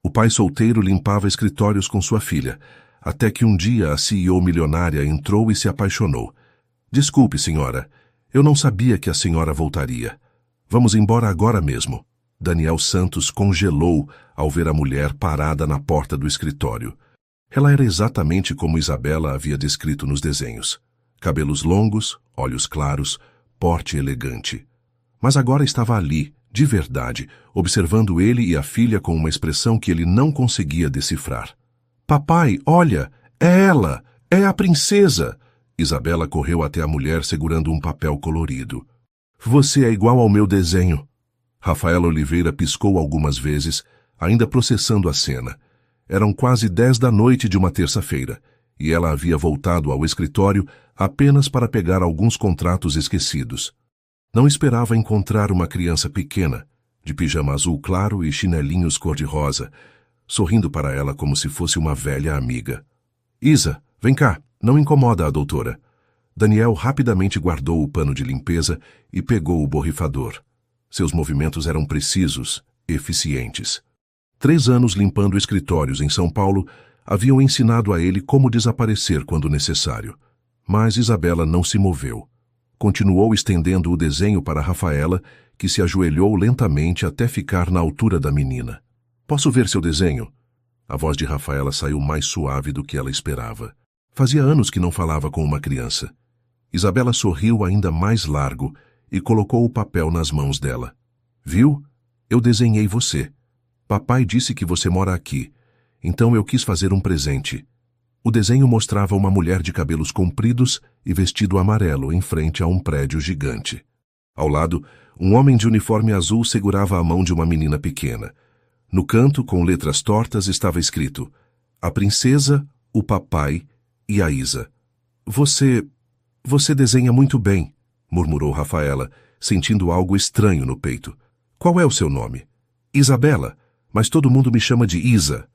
O pai solteiro limpava escritórios com sua filha, até que um dia a CEO milionária entrou e se apaixonou. Desculpe, senhora. Eu não sabia que a senhora voltaria. Vamos embora agora mesmo. Daniel Santos congelou ao ver a mulher parada na porta do escritório. Ela era exatamente como Isabela havia descrito nos desenhos. Cabelos longos, olhos claros, porte elegante. Mas agora estava ali, de verdade, observando ele e a filha com uma expressão que ele não conseguia decifrar. Papai, olha, é ela, é a princesa! Isabela correu até a mulher segurando um papel colorido. Você é igual ao meu desenho. Rafaela Oliveira piscou algumas vezes, ainda processando a cena. Eram quase 10 da noite de uma terça-feira, e ela havia voltado ao escritório apenas para pegar alguns contratos esquecidos. Não esperava encontrar uma criança pequena, de pijama azul claro e chinelinhos cor-de-rosa, sorrindo para ela como se fosse uma velha amiga. Isa, vem cá, não incomoda a doutora. Daniel rapidamente guardou o pano de limpeza e pegou o borrifador. Seus movimentos eram precisos, eficientes. 3 anos limpando escritórios em São Paulo haviam ensinado a ele como desaparecer quando necessário. Mas Isabela não se moveu. Continuou estendendo o desenho para Rafaela, que se ajoelhou lentamente até ficar na altura da menina. Posso ver seu desenho? A voz de Rafaela saiu mais suave do que ela esperava. Fazia anos que não falava com uma criança. Isabela sorriu ainda mais largo e colocou o papel nas mãos dela. Viu? Eu desenhei você. Papai disse que você mora aqui, então eu quis fazer um presente. O desenho mostrava uma mulher de cabelos compridos e vestido amarelo em frente a um prédio gigante. Ao lado, um homem de uniforme azul segurava a mão de uma menina pequena. No canto, com letras tortas, estava escrito: a princesa, o papai e a Isa. Você desenha muito bem, murmurou Rafaela, sentindo algo estranho no peito. Qual é o seu nome? Isabela, mas todo mundo me chama de Isa.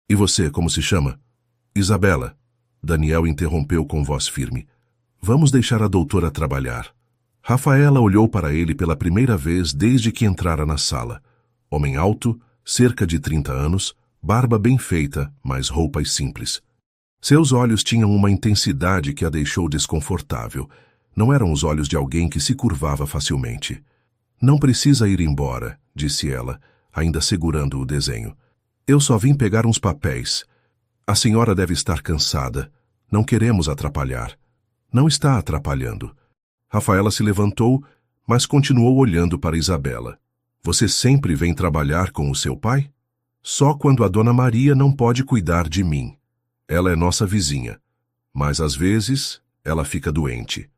E você, como se chama? Isabela. Daniel interrompeu com voz firme. Vamos deixar a doutora trabalhar. Rafaela olhou para ele pela primeira vez desde que entrara na sala. Homem alto, cerca de 30 anos, barba bem feita, mas roupas simples. Seus olhos tinham uma intensidade que a deixou desconfortável. Não eram os olhos de alguém que se curvava facilmente. Não precisa ir embora, disse ela, ainda segurando o desenho. Eu só vim pegar uns papéis. A senhora deve estar cansada. Não queremos atrapalhar. Não está atrapalhando. Rafaela se levantou, mas continuou olhando para Isabela. Você sempre vem trabalhar com o seu pai? Só quando a dona Maria não pode cuidar de mim. Ela é nossa vizinha. Mas às vezes ela fica doente.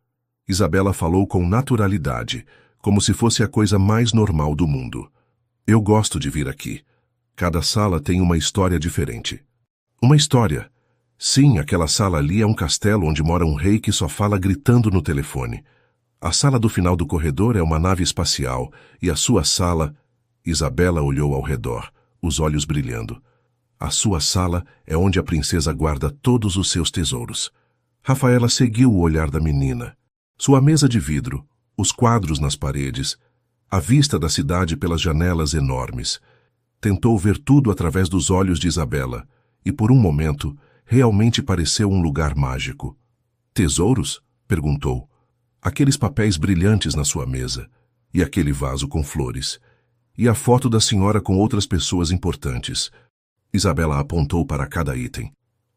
Isabela falou com naturalidade, como se fosse a coisa mais normal do mundo. Eu gosto de vir aqui. Cada sala tem uma história diferente. Uma história. Sim, aquela sala ali é um castelo onde mora um rei que só fala gritando no telefone. A sala do final do corredor é uma nave espacial e a sua sala... Isabela olhou ao redor, os olhos brilhando. A sua sala é onde a princesa guarda todos os seus tesouros. Rafaela seguiu o olhar da menina. Sua mesa de vidro, os quadros nas paredes, a vista da cidade pelas janelas enormes. Tentou ver tudo através dos olhos de Isabela e, por um momento, realmente pareceu um lugar mágico. Tesouros? Perguntou. Aqueles papéis brilhantes na sua mesa, e aquele vaso com flores, e a foto da senhora com outras pessoas importantes. Isabela apontou para cada item.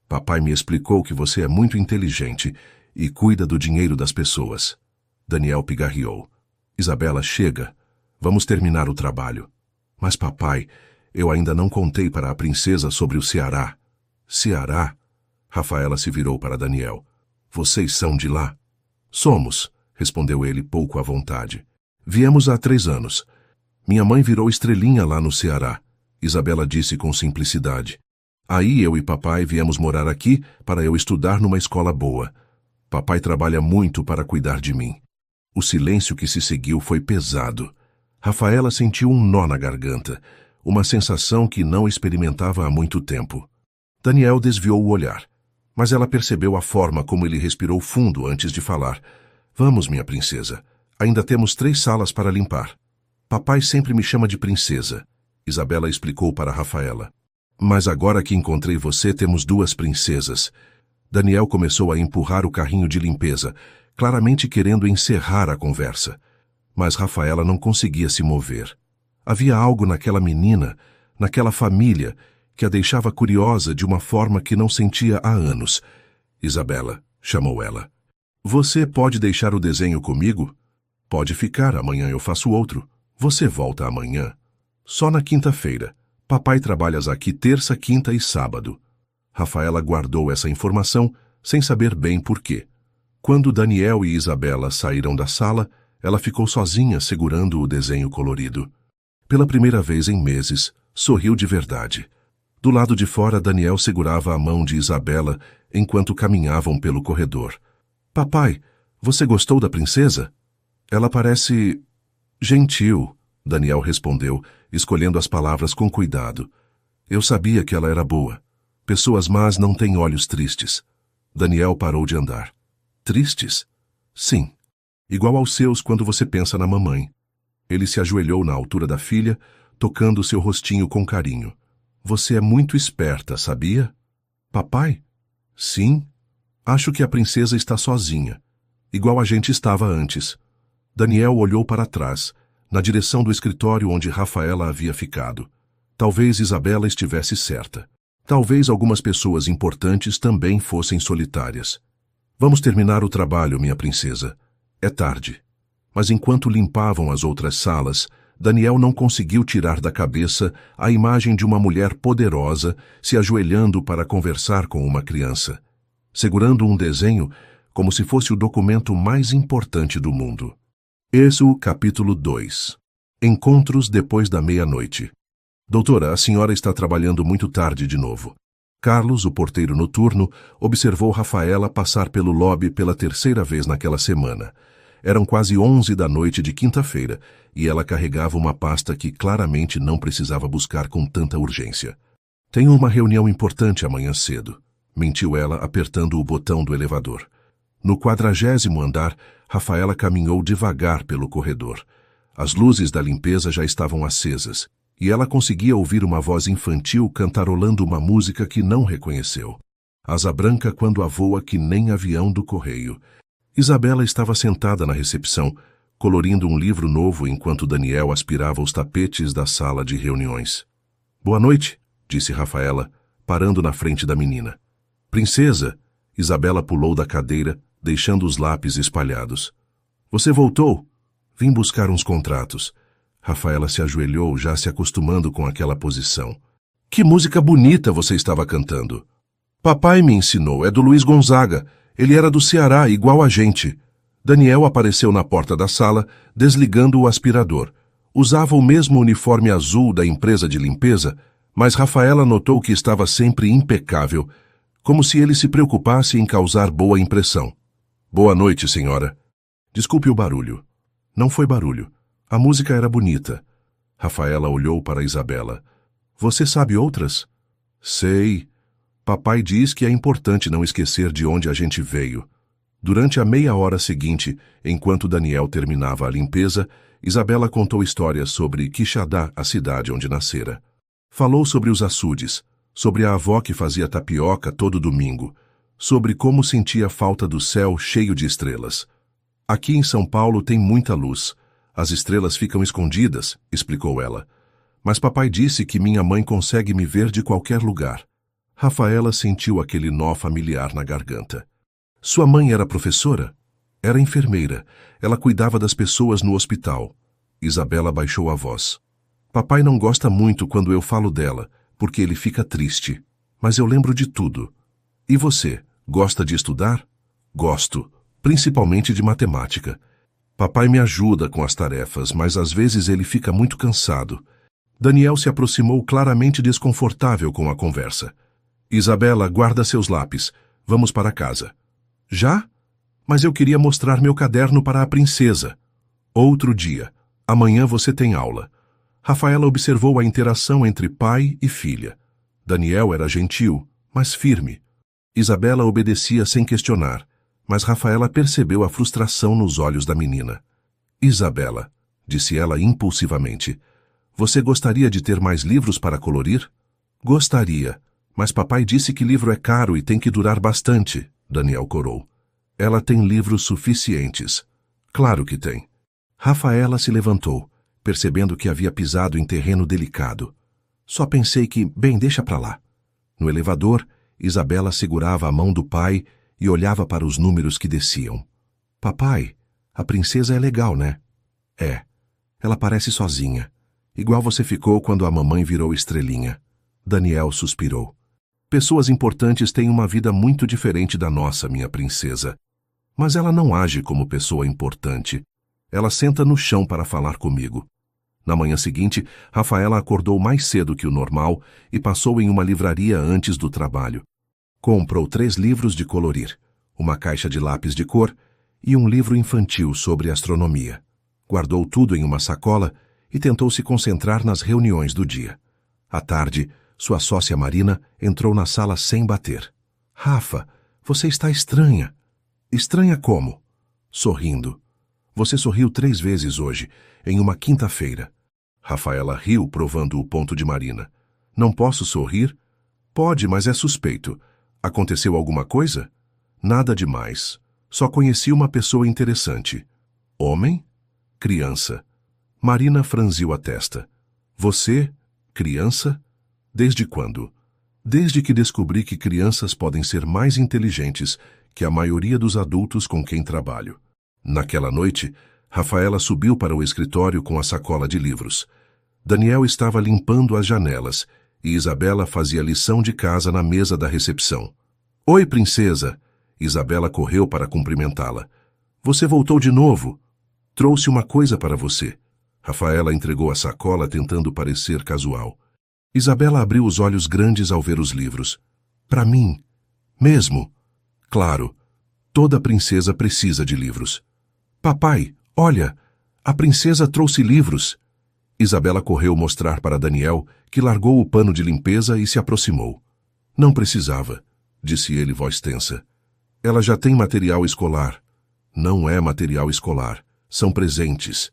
Papai me explicou que você é muito inteligente e cuida do dinheiro das pessoas. Daniel pigarreou. Isabela, chega. Vamos terminar o trabalho. Mas papai, eu ainda não contei para a princesa sobre o Ceará. Ceará? Rafaela se virou para Daniel. Vocês são de lá? Somos, respondeu ele pouco à vontade. Viemos há 3 anos. Minha mãe virou estrelinha lá no Ceará, Isabela disse com simplicidade. Aí eu e papai viemos morar aqui para eu estudar numa escola boa. Papai trabalha muito para cuidar de mim. O silêncio que se seguiu foi pesado. Rafaela sentiu um nó na garganta, uma sensação que não experimentava há muito tempo. Daniel desviou o olhar, mas ela percebeu a forma como ele respirou fundo antes de falar. Vamos, minha princesa. Ainda temos 3 salas para limpar. Papai sempre me chama de princesa, Isabela explicou para Rafaela. Mas agora que encontrei você, temos duas princesas. Daniel começou a empurrar o carrinho de limpeza, claramente querendo encerrar a conversa. Mas Rafaela não conseguia se mover. Havia algo naquela menina, naquela família, que a deixava curiosa de uma forma que não sentia há anos. Isabela, chamou ela. Você pode deixar o desenho comigo? Pode ficar, amanhã eu faço outro. Você volta amanhã. Só na quinta-feira. Papai trabalha aqui terça, quinta e sábado. Rafaela guardou essa informação sem saber bem por quê. Quando Daniel e Isabela saíram da sala, ela ficou sozinha segurando o desenho colorido. Pela primeira vez em meses, sorriu de verdade. Do lado de fora, Daniel segurava a mão de Isabela enquanto caminhavam pelo corredor. Papai, você gostou da princesa? Ela parece gentil, Daniel respondeu, escolhendo as palavras com cuidado. Eu sabia que ela era boa. Pessoas más não têm olhos tristes. Daniel parou de andar. Tristes? Sim. Igual aos seus quando você pensa na mamãe. Ele se ajoelhou na altura da filha, tocando seu rostinho com carinho. Você é muito esperta, sabia? Papai? Sim. Acho que a princesa está sozinha, igual a gente estava antes. Daniel olhou para trás, na direção do escritório onde Rafaela havia ficado. Talvez Isabela estivesse certa. Talvez algumas pessoas importantes também fossem solitárias. Vamos terminar o trabalho, minha princesa. É tarde. Mas enquanto limpavam as outras salas, Daniel não conseguiu tirar da cabeça a imagem de uma mulher poderosa se ajoelhando para conversar com uma criança, segurando um desenho como se fosse o documento mais importante do mundo. Êxodo capítulo 2. Encontros depois da meia-noite. Doutora, a senhora está trabalhando muito tarde de novo. Carlos, o porteiro noturno, observou Rafaela passar pelo lobby pela terceira vez naquela semana. Eram quase 11 da noite de quinta-feira e ela carregava uma pasta que claramente não precisava buscar com tanta urgência. Tenho uma reunião importante amanhã cedo, mentiu ela apertando o botão do elevador. No 40º andar, Rafaela caminhou devagar pelo corredor. As luzes da limpeza já estavam acesas e ela conseguia ouvir uma voz infantil cantarolando uma música que não reconheceu. Asa branca quando a voa que nem avião do correio. Isabela estava sentada na recepção, colorindo um livro novo enquanto Daniel aspirava os tapetes da sala de reuniões. Boa noite, disse Rafaela, parando na frente da menina. Princesa, Isabela pulou da cadeira, deixando os lápis espalhados. Você voltou? Vim buscar uns contratos. Rafaela se ajoelhou, já se acostumando com aquela posição. Que música bonita você estava cantando. Papai me ensinou, é do Luiz Gonzaga. Ele era do Ceará, igual a gente. Daniel apareceu na porta da sala, desligando o aspirador. Usava o mesmo uniforme azul da empresa de limpeza, mas Rafaela notou que estava sempre impecável, como se ele se preocupasse em causar boa impressão. Boa noite, senhora. Desculpe o barulho. Não foi barulho. A música era bonita. Rafaela olhou para Isabela. Você sabe outras? Sei. Papai diz que é importante não esquecer de onde a gente veio. Durante a meia hora seguinte, enquanto Daniel terminava a limpeza, Isabela contou histórias sobre Quixadá, a cidade onde nascera. Falou sobre os açudes, sobre a avó que fazia tapioca todo domingo, sobre como sentia falta do céu cheio de estrelas. Aqui em São Paulo tem muita luz. As estrelas ficam escondidas, explicou ela. Mas papai disse que minha mãe consegue me ver de qualquer lugar. Rafaela sentiu aquele nó familiar na garganta. Sua mãe era professora? Era enfermeira. Ela cuidava das pessoas no hospital. Isabela baixou a voz. Papai não gosta muito quando eu falo dela, porque ele fica triste. Mas eu lembro de tudo. E você, gosta de estudar? Gosto, principalmente de matemática. Papai me ajuda com as tarefas, mas às vezes ele fica muito cansado. Daniel se aproximou claramente desconfortável com a conversa. Isabela, guarda seus lápis. Vamos para casa. Já? Mas eu queria mostrar meu caderno para a princesa. Outro dia. Amanhã você tem aula. Rafaela observou a interação entre pai e filha. Daniel era gentil, mas firme. Isabela obedecia sem questionar, mas Rafaela percebeu a frustração nos olhos da menina. Isabela, disse ela impulsivamente, você gostaria de ter mais livros para colorir? Gostaria, mas papai disse que livro é caro e tem que durar bastante, Daniel corou. Ela tem livros suficientes. Claro que tem. Rafaela se levantou, percebendo que havia pisado em terreno delicado. Só pensei que, bem, deixa pra lá. No elevador, Isabela segurava a mão do pai e olhava para os números que desciam. Papai, a princesa é legal, né? É. Ela parece sozinha. Igual você ficou quando a mamãe virou estrelinha. Daniel suspirou. Pessoas importantes têm uma vida muito diferente da nossa, minha princesa. Mas ela não age como pessoa importante. Ela senta no chão para falar comigo. Na manhã seguinte, Rafaela acordou mais cedo que o normal e passou em uma livraria antes do trabalho. Comprou 3 livros de colorir, uma caixa de lápis de cor e um livro infantil sobre astronomia. Guardou tudo em uma sacola e tentou se concentrar nas reuniões do dia. À tarde, sua sócia Marina entrou na sala sem bater. Rafa, você está estranha. Estranha como? Sorrindo. Você sorriu 3 vezes hoje, em uma quinta-feira. Rafaela riu, provando o ponto de Marina. Não posso sorrir? Pode, mas é suspeito. Aconteceu alguma coisa? Nada demais. Só conheci uma pessoa interessante. Homem? Criança. Marina franziu a testa. Você? Criança? Desde quando? Desde que descobri que crianças podem ser mais inteligentes que a maioria dos adultos com quem trabalho. Naquela noite, Rafaela subiu para o escritório com a sacola de livros. Daniel estava limpando as janelas e Isabela fazia lição de casa na mesa da recepção. Oi, princesa! Isabela correu para cumprimentá-la. Você voltou de novo? Trouxe uma coisa para você. Rafaela entregou a sacola tentando parecer casual. Isabela abriu os olhos grandes ao ver os livros. Para mim? Mesmo? Claro. Toda princesa precisa de livros. Papai, olha, a princesa trouxe livros. Isabela correu mostrar para Daniel, que largou o pano de limpeza e se aproximou. Não precisava, disse ele voz tensa. Ela já tem material escolar. Não é material escolar, são presentes.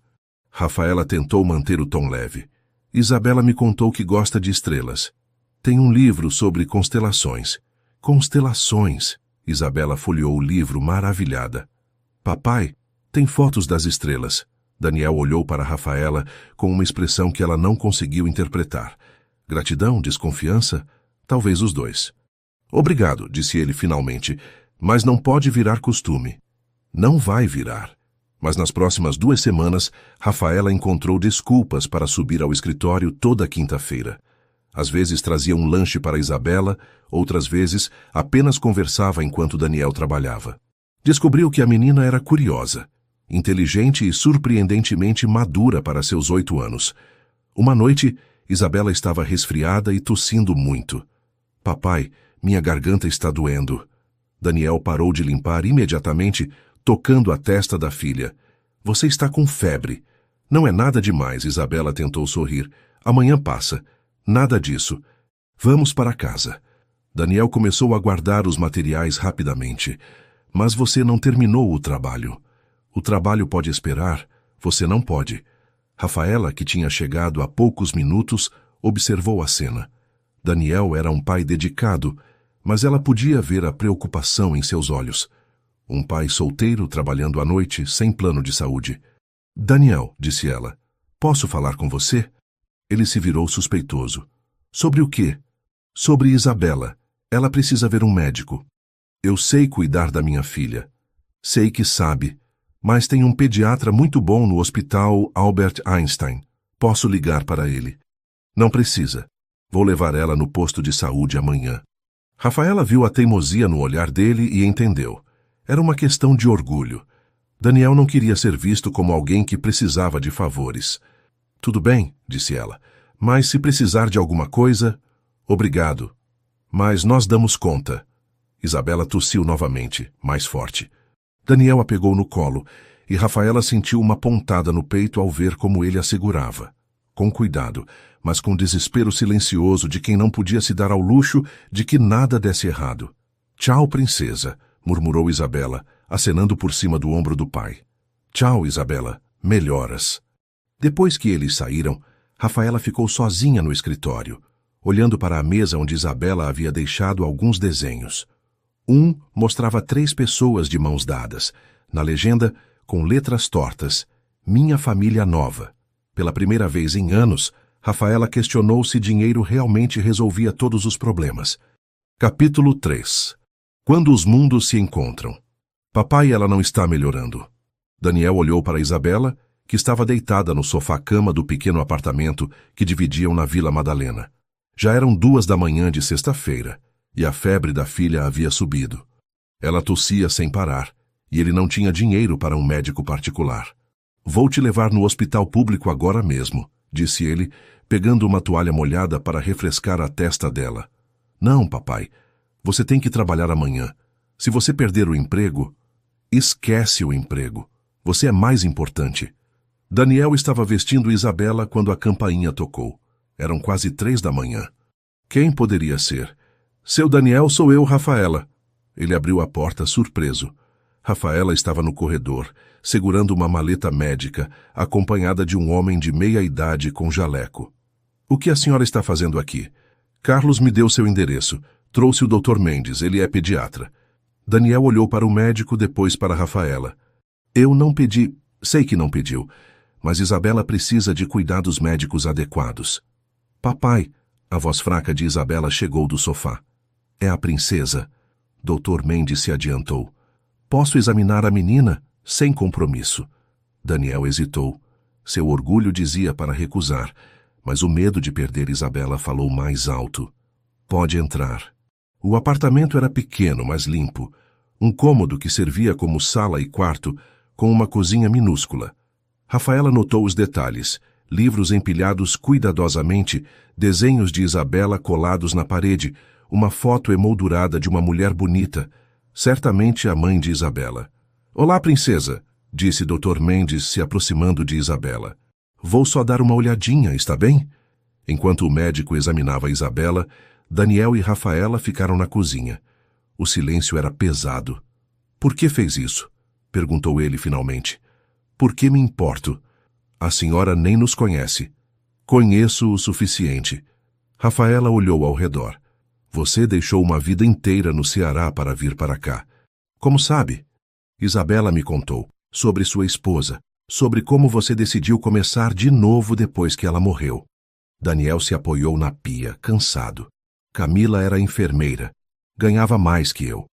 Rafaela tentou manter o tom leve. Isabela me contou que gosta de estrelas. Tem um livro sobre constelações. Constelações. Isabela folheou o livro maravilhada. Papai, tem fotos das estrelas. Daniel olhou para Rafaela com uma expressão que ela não conseguiu interpretar. Gratidão, desconfiança? Talvez os dois. Obrigado, disse ele finalmente, mas não pode virar costume. Não vai virar. Mas nas próximas 2 semanas, Rafaela encontrou desculpas para subir ao escritório toda quinta-feira. Às vezes trazia um lanche para Isabela, outras vezes apenas conversava enquanto Daniel trabalhava. Descobriu que a menina era curiosa, inteligente e surpreendentemente madura para seus 8 anos. Uma noite, Isabela estava resfriada e tossindo muito. Papai, minha garganta está doendo. Daniel parou de limpar imediatamente, tocando a testa da filha. Você está com febre. Não é nada demais, Isabela tentou sorrir. Amanhã passa. Nada disso. Vamos para casa. Daniel começou a guardar os materiais rapidamente. Mas você não terminou o trabalho. O trabalho pode esperar, você não pode. Rafaela, que tinha chegado há poucos minutos, observou a cena. Daniel era um pai dedicado, mas ela podia ver a preocupação em seus olhos. Um pai solteiro trabalhando à noite, sem plano de saúde. Daniel, disse ela, posso falar com você? Ele se virou suspeitoso. Sobre o quê? Sobre Isabela. Ela precisa ver um médico. Eu sei cuidar da minha filha. Sei que sabe. Mas tem um pediatra muito bom no hospital Albert Einstein. Posso ligar para ele. Não precisa. Vou levar ela no posto de saúde amanhã. Rafaela viu a teimosia no olhar dele e entendeu. Era uma questão de orgulho. Daniel não queria ser visto como alguém que precisava de favores. Tudo bem, disse ela, mas se precisar de alguma coisa... Obrigado. Mas nós damos conta. Isabela tossiu novamente, mais forte. Daniel a pegou no colo e Rafaela sentiu uma pontada no peito ao ver como ele a segurava. Com cuidado, mas com desespero silencioso de quem não podia se dar ao luxo de que nada desse errado. Tchau, princesa, murmurou Isabela, acenando por cima do ombro do pai. Tchau, Isabela, melhoras. Depois que eles saíram, Rafaela ficou sozinha no escritório. olhando para a mesa onde Isabela havia deixado alguns desenhos. Um mostrava 3 pessoas de mãos dadas. Na legenda, com letras tortas, Minha Família Nova. Pela primeira vez em anos, Rafaela questionou se dinheiro realmente resolvia todos os problemas. Capítulo 3. Quando os mundos se encontram. Papai, ela não está melhorando. Daniel olhou para Isabela, que estava deitada no sofá-cama do pequeno apartamento que dividiam na Vila Madalena. Já eram 2 da manhã de sexta-feira, e a febre da filha havia subido. Ela tossia sem parar, e ele não tinha dinheiro para um médico particular. Vou te levar no hospital público agora mesmo, disse ele, pegando uma toalha molhada para refrescar a testa dela. Não, papai, você tem que trabalhar amanhã. Se você perder o emprego, esquece o emprego. Você é mais importante. Daniel estava vestindo Isabela quando a campainha tocou. Eram quase 3 da manhã. Quem poderia ser? Seu Daniel, sou eu, Rafaela. Ele abriu a porta surpreso. Rafaela estava no corredor, segurando uma maleta médica, acompanhada de um homem de meia idade com jaleco. O que a senhora está fazendo aqui? Carlos me deu seu endereço. Trouxe o Dr. Mendes, ele é pediatra. Daniel olhou para o médico, depois para Rafaela. Eu não pedi, sei que não pediu, mas Isabela precisa de cuidados médicos adequados. Papai, a voz fraca de Isabela chegou do sofá. É a princesa. Dr. Mendes se adiantou. Posso examinar a menina? Sem compromisso. Daniel hesitou. Seu orgulho dizia para recusar, mas o medo de perder Isabela falou mais alto. Pode entrar. O apartamento era pequeno, mas limpo. Um cômodo que servia como sala e quarto, com uma cozinha minúscula. Rafaela notou os detalhes. Livros empilhados cuidadosamente, desenhos de Isabela colados na parede, uma foto emoldurada de uma mulher bonita, certamente a mãe de Isabela. Olá, princesa, disse Dr. Mendes, se aproximando de Isabela. Vou só dar uma olhadinha, está bem? Enquanto o médico examinava Isabela, Daniel e Rafaela ficaram na cozinha. O silêncio era pesado. Por que fez isso? Perguntou ele finalmente. Por que me importo? A senhora nem nos conhece. Conheço o suficiente. Rafaela olhou ao redor. Você deixou uma vida inteira no Ceará para vir para cá. Como sabe? Isabela me contou sobre sua esposa, sobre como você decidiu começar de novo depois que ela morreu. Daniel se apoiou na pia, cansado. Camila era enfermeira. Ganhava mais que eu.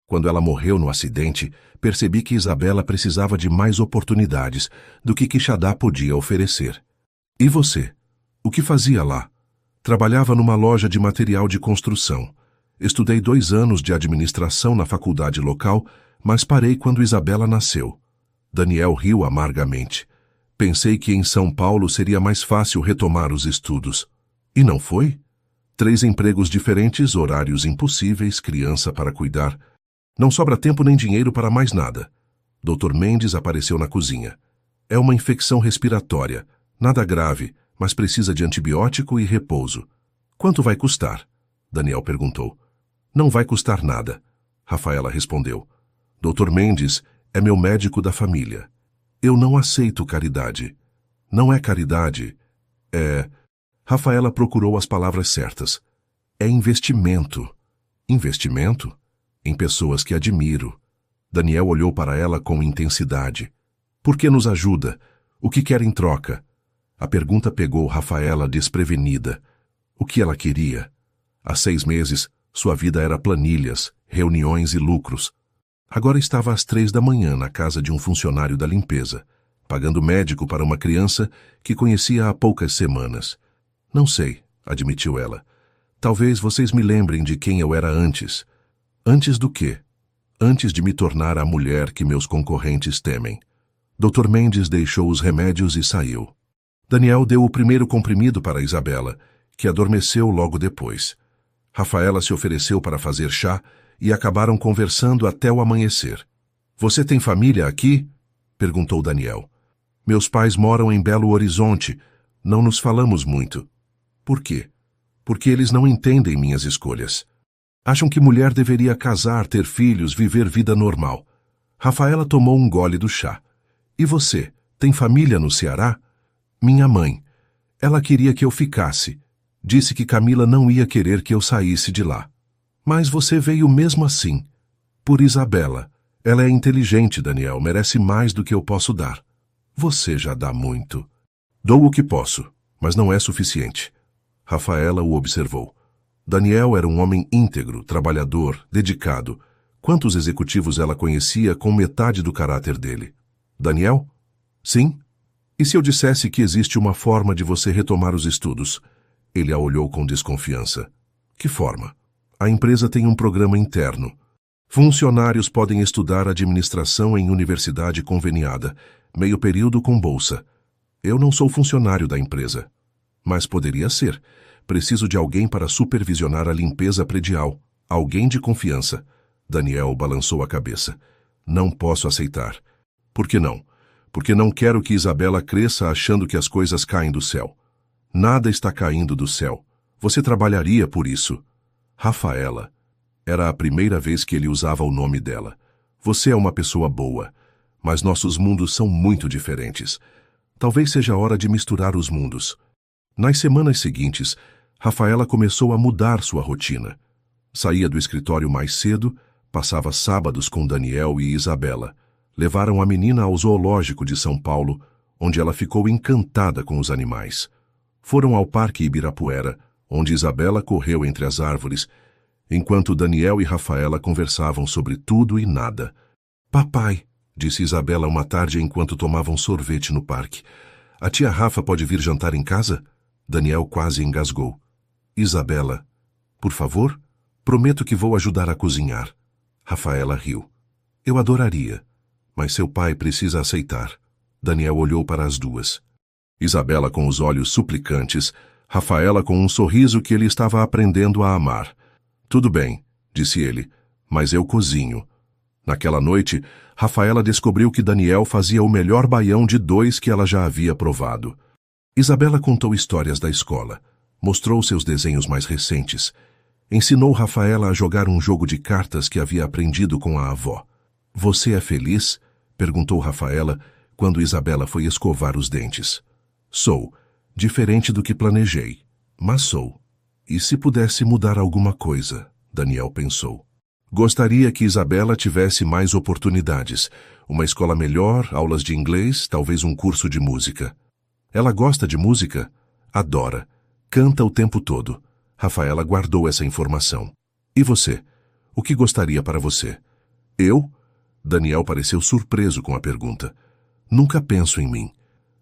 Quando ela morreu no acidente, percebi que Isabela precisava de mais oportunidades do que Quixadá podia oferecer. E você? O que fazia lá? Trabalhava numa loja de material de construção. Estudei 2 anos de administração na faculdade local, mas parei quando Isabela nasceu. Daniel riu amargamente. Pensei que em São Paulo seria mais fácil retomar os estudos. E não foi? 3 empregos diferentes, horários impossíveis, criança para cuidar. Não sobra tempo nem dinheiro para mais nada. Dr. Mendes apareceu na cozinha. É uma infecção respiratória. Nada grave, mas precisa de antibiótico e repouso. Quanto vai custar? Daniel perguntou. Não vai custar nada. Rafaela respondeu. Dr. Mendes é meu médico da família. Eu não aceito caridade. Não é caridade. É... Rafaela procurou as palavras certas. É investimento. Investimento? Em pessoas que admiro. Daniel olhou para ela com intensidade. Por que nos ajuda? O que quer em troca? A pergunta pegou Rafaela desprevenida. O que ela queria? Há 6 meses, sua vida era planilhas, reuniões e lucros. Agora estava às 3 da manhã na casa de um funcionário da limpeza, pagando médico para uma criança que conhecia há poucas semanas. Não sei, admitiu ela. Talvez vocês me lembrem de quem eu era antes. Antes do quê? Antes de me tornar a mulher que meus concorrentes temem. Dr. Mendes deixou os remédios e saiu. Daniel deu o primeiro comprimido para Isabela, que adormeceu logo depois. Rafaela se ofereceu para fazer chá e acabaram conversando até o amanhecer. Você tem família aqui? Perguntou Daniel. Meus pais moram em Belo Horizonte. Não nos falamos muito. Por quê? Porque eles não entendem minhas escolhas. Acham que mulher deveria casar, ter filhos, viver vida normal. Rafaela tomou um gole do chá. E você, tem família no Ceará? Minha mãe. Ela queria que eu ficasse. Disse que Camila não ia querer que eu saísse de lá. Mas você veio mesmo assim. Por Isabela. Ela é inteligente, Daniel, merece mais do que eu posso dar. Você já dá muito. Dou o que posso, mas não é suficiente. Rafaela o observou. Daniel era um homem íntegro, trabalhador, dedicado. Quantos executivos ela conhecia com metade do caráter dele? Daniel? Sim? E se eu dissesse que existe uma forma de você retomar os estudos? Ele a olhou com desconfiança. Que forma? A empresa tem um programa interno. Funcionários podem estudar administração em universidade conveniada, meio período com bolsa. Eu não sou funcionário da empresa. Mas poderia ser. Preciso de alguém para supervisionar a limpeza predial. Alguém de confiança. Daniel balançou a cabeça. Não posso aceitar. Por que não? Porque não quero que Isabela cresça achando que as coisas caem do céu. Nada está caindo do céu. Você trabalharia por isso. Rafaela. Era a primeira vez que ele usava o nome dela. Você é uma pessoa boa, mas nossos mundos são muito diferentes. Talvez seja hora de misturar os mundos. Nas semanas seguintes, Rafaela começou a mudar sua rotina. Saía do escritório mais cedo, passava sábados com Daniel e Isabela. Levaram a menina ao zoológico de São Paulo, onde ela ficou encantada com os animais. Foram ao Parque Ibirapuera, onde Isabela correu entre as árvores, enquanto Daniel e Rafaela conversavam sobre tudo e nada. Papai, disse Isabela uma tarde enquanto tomavam sorvete no parque. A tia Rafa pode vir jantar em casa? Daniel quase engasgou. Isabela, por favor, prometo que vou ajudar a cozinhar. Rafaela riu. Eu adoraria, mas seu pai precisa aceitar. Daniel olhou para as duas. Isabela com os olhos suplicantes, Rafaela com um sorriso que ele estava aprendendo a amar. Tudo bem, disse ele, mas eu cozinho. Naquela noite, Rafaela descobriu que Daniel fazia o melhor baião de 2 que ela já havia provado. Isabela contou histórias da escola, mostrou seus desenhos mais recentes, ensinou Rafaela a jogar um jogo de cartas que havia aprendido com a avó. Você é feliz? Perguntou Rafaela quando Isabela foi escovar os dentes. Sou, diferente do que planejei, mas sou. E se pudesse mudar alguma coisa, Daniel pensou. Gostaria que Isabela tivesse mais oportunidades, uma escola melhor, aulas de inglês, talvez um curso de música. Ela gosta de música? Adora. Canta o tempo todo. Rafaela guardou essa informação. E você? O que gostaria para você? Eu? Daniel pareceu surpreso com a pergunta. Nunca penso em mim.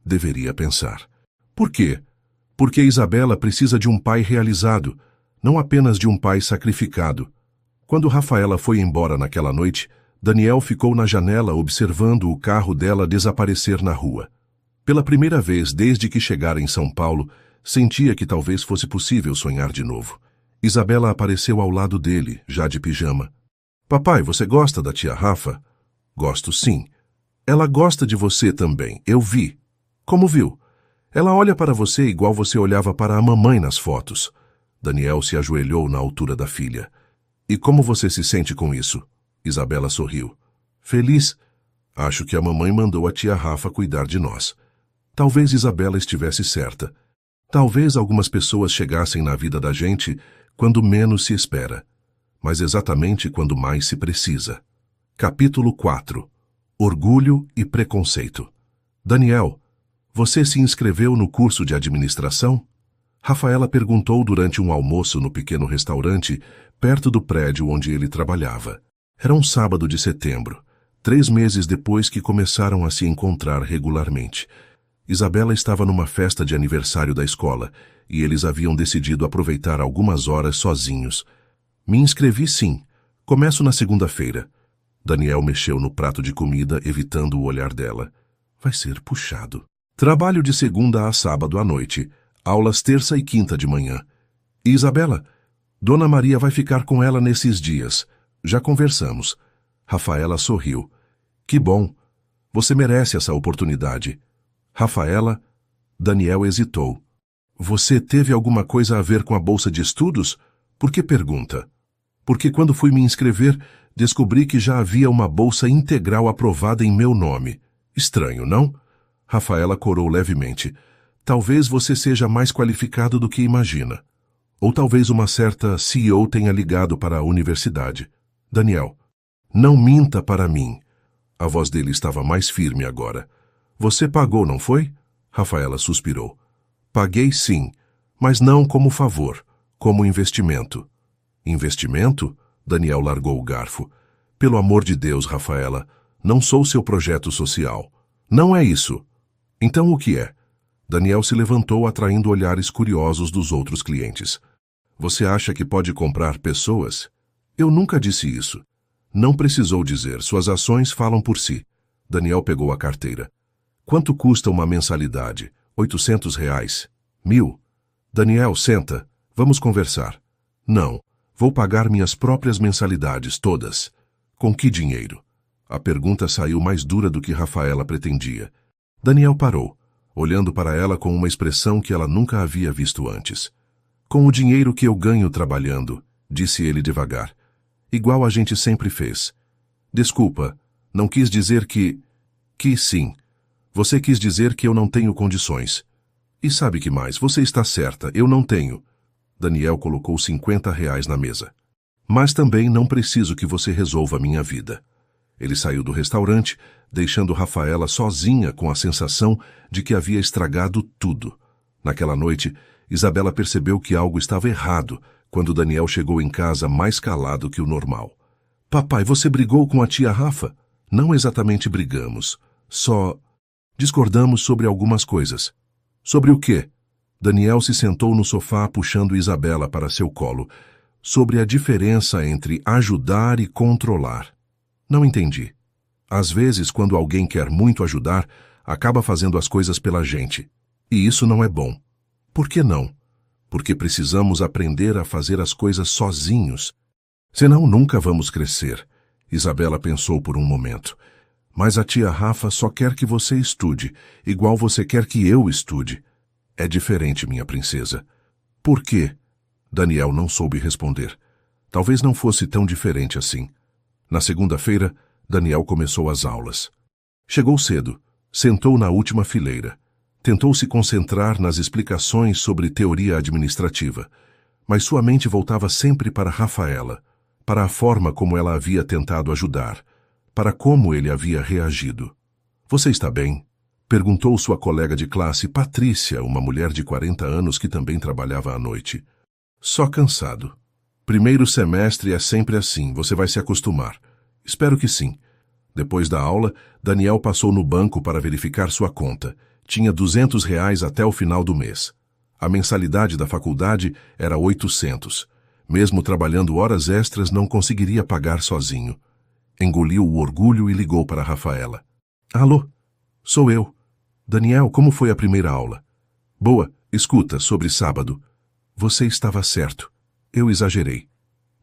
Deveria pensar. Por quê? Porque Isabela precisa de um pai realizado, não apenas de um pai sacrificado. Quando Rafaela foi embora naquela noite, Daniel ficou na janela observando o carro dela desaparecer na rua. Pela primeira vez desde que chegara em São Paulo, sentia que talvez fosse possível sonhar de novo. Isabela apareceu ao lado dele, já de pijama. Papai, você gosta da tia Rafa? Gosto sim. Ela gosta de você também, eu vi. Como viu? Ela olha para você igual você olhava para a mamãe nas fotos. Daniel se ajoelhou na altura da filha. E como você se sente com isso? Isabela sorriu. Feliz. Acho que a mamãe mandou a tia Rafa cuidar de nós. Talvez Isabela estivesse certa. Talvez algumas pessoas chegassem na vida da gente quando menos se espera, mas exatamente quando mais se precisa. Capítulo 4. Orgulho e preconceito. Daniel, você se inscreveu no curso de administração? Rafaela perguntou durante um almoço no pequeno restaurante, perto do prédio onde ele trabalhava. Era um sábado de setembro, 3 meses depois que começaram a se encontrar regularmente. Isabela estava numa festa de aniversário da escola, e eles haviam decidido aproveitar algumas horas sozinhos. Me inscrevi sim. Começo na segunda-feira. Daniel mexeu no prato de comida, evitando o olhar dela. Vai ser puxado. Trabalho de segunda a sábado à noite. Aulas terça e quinta de manhã. E Isabela? Dona Maria vai ficar com ela nesses dias. Já conversamos. Rafaela sorriu. Que bom. Você merece essa oportunidade. Rafaela? Daniel hesitou. Você teve alguma coisa a ver com a bolsa de estudos? Por que pergunta? Porque quando fui me inscrever, descobri que já havia uma bolsa integral aprovada em meu nome. Estranho, não? Rafaela corou levemente. Talvez você seja mais qualificado do que imagina. Ou talvez uma certa CEO tenha ligado para a universidade. Daniel, não minta para mim. A voz dele estava mais firme agora. Você pagou, não foi? Rafaela suspirou. Paguei sim, mas não como favor, como investimento. Investimento? Daniel largou o garfo. Pelo amor de Deus, Rafaela, não sou seu projeto social. Não é isso. Então o que é? Daniel se levantou atraindo olhares curiosos dos outros clientes. Você acha que pode comprar pessoas? Eu nunca disse isso. Não precisou dizer, suas ações falam por si. Daniel pegou a carteira. Quanto custa uma mensalidade? R$800? 1.000? Daniel, senta. Vamos conversar. Não. Vou pagar minhas próprias mensalidades, todas. Com que dinheiro? A pergunta saiu mais dura do que Rafaela pretendia. Daniel parou, olhando para ela com uma expressão que ela nunca havia visto antes. Com o dinheiro que eu ganho trabalhando, disse ele devagar. Igual a gente sempre fez. Desculpa, não quis dizer que... Que sim. Você quis dizer que eu não tenho condições. E sabe que mais? Você está certa, eu não tenho. Daniel colocou R$50 na mesa. Mas também não preciso que você resolva a minha vida. Ele saiu do restaurante, deixando Rafaela sozinha com a sensação de que havia estragado tudo. Naquela noite, Isabela percebeu que algo estava errado quando Daniel chegou em casa mais calado que o normal. Papai, você brigou com a tia Rafa? Não exatamente brigamos. Só discordamos sobre algumas coisas. Sobre o quê? Daniel se sentou no sofá puxando Isabela para seu colo. Sobre a diferença entre ajudar e controlar. Não entendi. Às vezes, quando alguém quer muito ajudar, acaba fazendo as coisas pela gente. E isso não é bom. Por que não? Porque precisamos aprender a fazer as coisas sozinhos. Senão nunca vamos crescer. Isabela pensou por um momento. Mas a tia Rafa só quer que você estude, igual você quer que eu estude. É diferente, minha princesa. Por quê? Daniel não soube responder. Talvez não fosse tão diferente assim. Na segunda-feira, Daniel começou as aulas. Chegou cedo, sentou na última fileira. Tentou se concentrar nas explicações sobre teoria administrativa, mas sua mente voltava sempre para Rafaela, para a forma como ela havia tentado ajudar, para como ele havia reagido. Você está bem? Perguntou sua colega de classe, Patrícia, uma mulher de 40 anos que também trabalhava à noite. Só cansado. Primeiro semestre é sempre assim, você vai se acostumar. Espero que sim. Depois da aula, Daniel passou no banco para verificar sua conta. Tinha R$200 até o final do mês. A mensalidade da faculdade era 800. Mesmo trabalhando horas extras, não conseguiria pagar sozinho. Engoliu o orgulho e ligou para Rafaela. Alô? Sou eu. Daniel, como foi a primeira aula? Boa, escuta, sobre sábado. Você estava certo. Eu exagerei.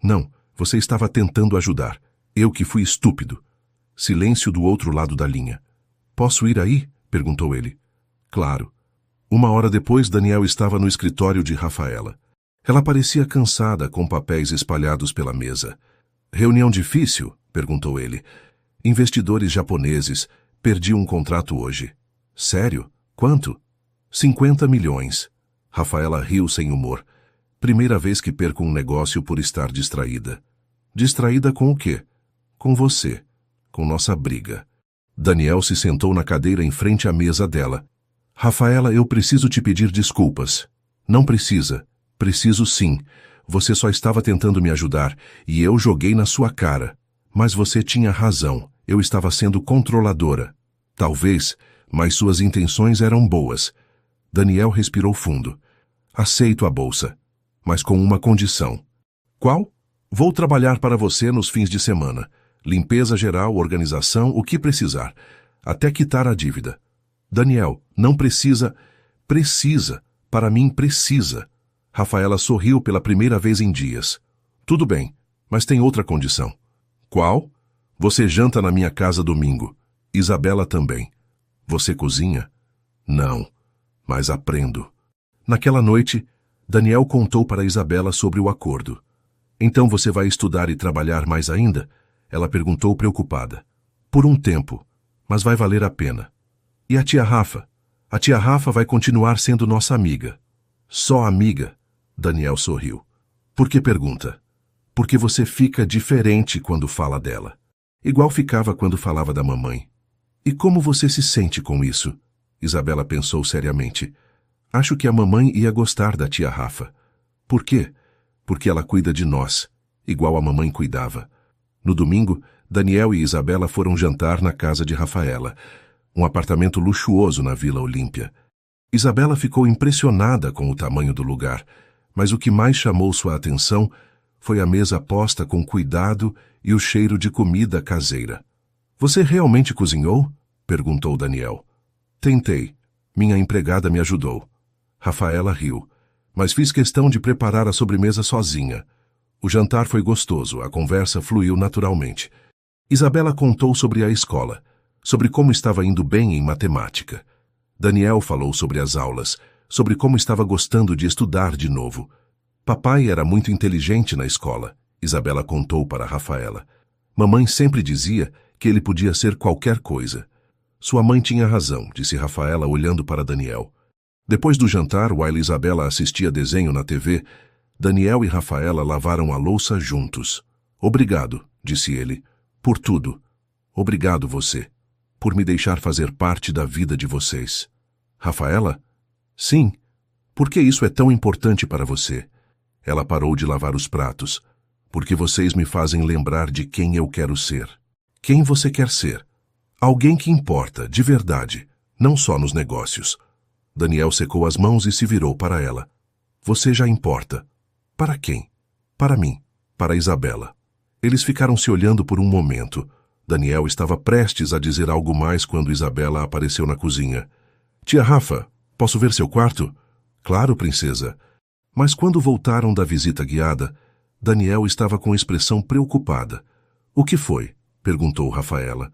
Não, você estava tentando ajudar. Eu que fui estúpido. Silêncio do outro lado da linha. Posso ir aí? Perguntou ele. Claro. 1 hora depois, Daniel estava no escritório de Rafaela. Ela parecia cansada, com papéis espalhados pela mesa. Reunião difícil? Perguntou ele. Investidores japoneses. Perdi um contrato hoje. Sério? Quanto? 50 milhões. Rafaela riu sem humor. Primeira vez que perco um negócio por estar distraída. Distraída com o quê? Com você. Com nossa briga. Daniel se sentou na cadeira em frente à mesa dela. Rafaela, eu preciso te pedir desculpas. Não precisa. Preciso sim. Você só estava tentando me ajudar e eu joguei na sua cara. Mas você tinha razão. Eu estava sendo controladora. Talvez, mas suas intenções eram boas. Daniel respirou fundo. Aceito a bolsa, mas com uma condição. Qual? Vou trabalhar para você nos fins de semana. Limpeza geral, organização, o que precisar. Até quitar a dívida. Daniel, não precisa. Precisa. Para mim, precisa. Rafaela sorriu pela primeira vez em dias. Tudo bem, mas tem outra condição. Qual? Você janta na minha casa domingo. Isabela também. Você cozinha? Não, mas aprendo. Naquela noite, Daniel contou para Isabela sobre o acordo. Então você vai estudar e trabalhar mais ainda? Ela perguntou preocupada. Por um tempo, mas vai valer a pena. E a tia Rafa? A tia Rafa vai continuar sendo nossa amiga. Só amiga. Daniel sorriu. Por que pergunta? Porque você fica diferente quando fala dela. Igual ficava quando falava da mamãe. E como você se sente com isso? Isabela pensou seriamente. Acho que a mamãe ia gostar da tia Rafa. Por quê? Porque ela cuida de nós, igual a mamãe cuidava. No domingo, Daniel e Isabela foram jantar na casa de Rafaela, um apartamento luxuoso na Vila Olímpia. Isabela ficou impressionada com o tamanho do lugar, mas o que mais chamou sua atenção foi a mesa posta com cuidado e o cheiro de comida caseira. Você realmente cozinhou? Perguntou Daniel. Tentei. Minha empregada me ajudou. Rafaela riu, mas fiz questão de preparar a sobremesa sozinha. O jantar foi gostoso, a conversa fluiu naturalmente. Isabela contou sobre a escola, sobre como estava indo bem em matemática. Daniel falou sobre as aulas, sobre como estava gostando de estudar de novo. Papai era muito inteligente na escola, Isabela contou para Rafaela. Mamãe sempre dizia que ele podia ser qualquer coisa. Sua mãe tinha razão, disse Rafaela olhando para Daniel. Depois do jantar, while Isabela assistia desenho na TV, Daniel e Rafaela lavaram a louça juntos. Obrigado, disse ele, por tudo. Obrigado você, por me deixar fazer parte da vida de vocês. Rafaela? Sim. Por que isso é tão importante para você? Ela parou de lavar os pratos. Porque vocês me fazem lembrar de quem eu quero ser. Quem você quer ser? Alguém que importa, de verdade, não só nos negócios. Daniel secou as mãos e se virou para ela. Você já importa. Para quem? Para mim. Para Isabela. Eles ficaram se olhando por um momento. Daniel estava prestes a dizer algo mais quando Isabela apareceu na cozinha. Tia Rafa, posso ver seu quarto? Claro, princesa. Mas quando voltaram da visita guiada, Daniel estava com expressão preocupada. O que foi? Perguntou Rafaela.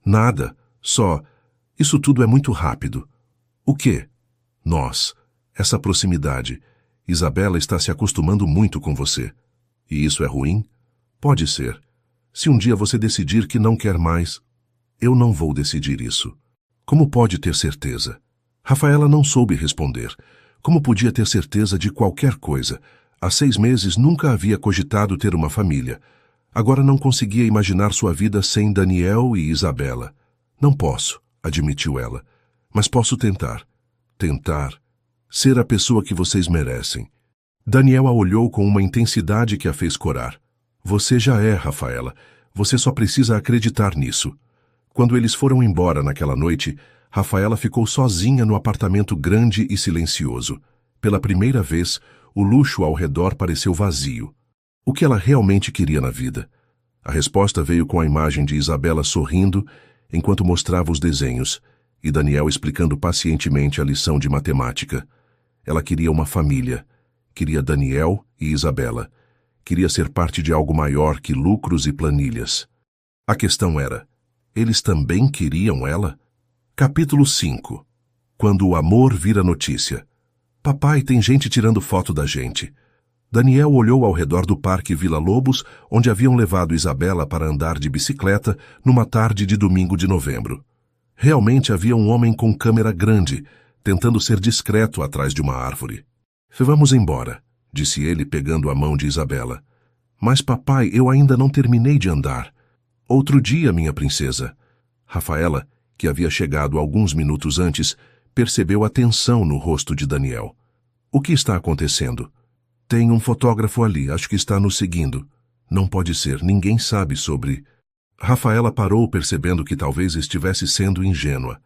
Nada, só... Isso tudo é muito rápido. O quê? Nós. Essa proximidade. Isabela está se acostumando muito com você. E isso é ruim? Pode ser. Se um dia você decidir que não quer mais, eu não vou decidir isso. Como pode ter certeza? Rafaela não soube responder. Como podia ter certeza de qualquer coisa? Há 6 meses nunca havia cogitado ter uma família. Agora não conseguia imaginar sua vida sem Daniel e Isabela. Não posso, admitiu ela. Mas posso tentar. Tentar. Ser a pessoa que vocês merecem. Daniel a olhou com uma intensidade que a fez corar. Você já é, Rafaela. Você só precisa acreditar nisso. Quando eles foram embora naquela noite, Rafaela ficou sozinha no apartamento grande e silencioso. Pela primeira vez, o luxo ao redor pareceu vazio. O que ela realmente queria na vida? A resposta veio com a imagem de Isabela sorrindo enquanto mostrava os desenhos e Daniel explicando pacientemente a lição de matemática. Ela queria uma família. Queria Daniel e Isabela. Queria ser parte de algo maior que lucros e planilhas. A questão era, eles também queriam ela? Capítulo 5. Quando o amor vira notícia. Papai, tem gente tirando foto da gente. Daniel olhou ao redor do Parque Vila Lobos, onde haviam levado Isabela para andar de bicicleta numa tarde de domingo de novembro. Realmente havia um homem com câmera grande, tentando ser discreto atrás de uma árvore. Vamos embora, disse ele pegando a mão de Isabela. Mas papai, eu ainda não terminei de andar. Outro dia, minha princesa. Rafaela, que havia chegado alguns minutos antes, percebeu a tensão no rosto de Daniel. O que está acontecendo? Tem um fotógrafo ali, acho que está nos seguindo. Não pode ser, ninguém sabe sobre... Rafaela parou percebendo que talvez estivesse sendo ingênua.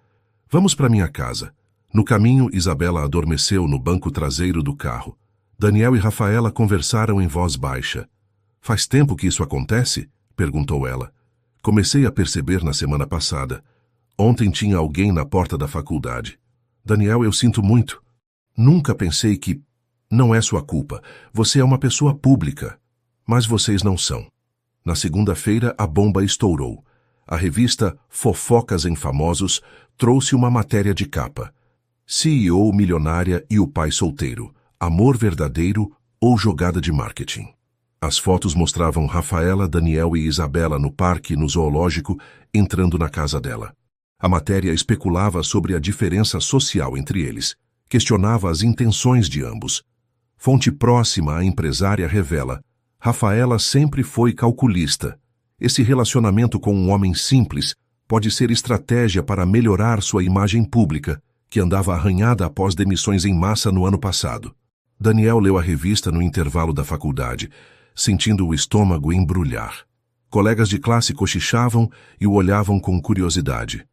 Vamos para minha casa. No caminho, Isabela adormeceu no banco traseiro do carro. Daniel e Rafaela conversaram em voz baixa. Faz tempo que isso acontece? Perguntou ela. Comecei a perceber na semana passada. Ontem tinha alguém na porta da faculdade. Daniel, eu sinto muito. Nunca pensei que... Não é sua culpa. Você é uma pessoa pública. Mas vocês não são. Na segunda-feira, a bomba estourou. A revista Fofocas em Famosos trouxe uma matéria de capa. CEO milionária e o pai solteiro. Amor verdadeiro ou jogada de marketing. As fotos mostravam Rafaela, Daniel e Isabela no parque, no zoológico, entrando na casa dela. A matéria especulava sobre a diferença social entre eles. Questionava as intenções de ambos. Fonte próxima à empresária revela: Rafaela sempre foi calculista. Esse relacionamento com um homem simples pode ser estratégia para melhorar sua imagem pública, que andava arranhada após demissões em massa no ano passado. Daniel leu a revista no intervalo da faculdade, sentindo o estômago embrulhar. Colegas de classe cochichavam e o olhavam com curiosidade.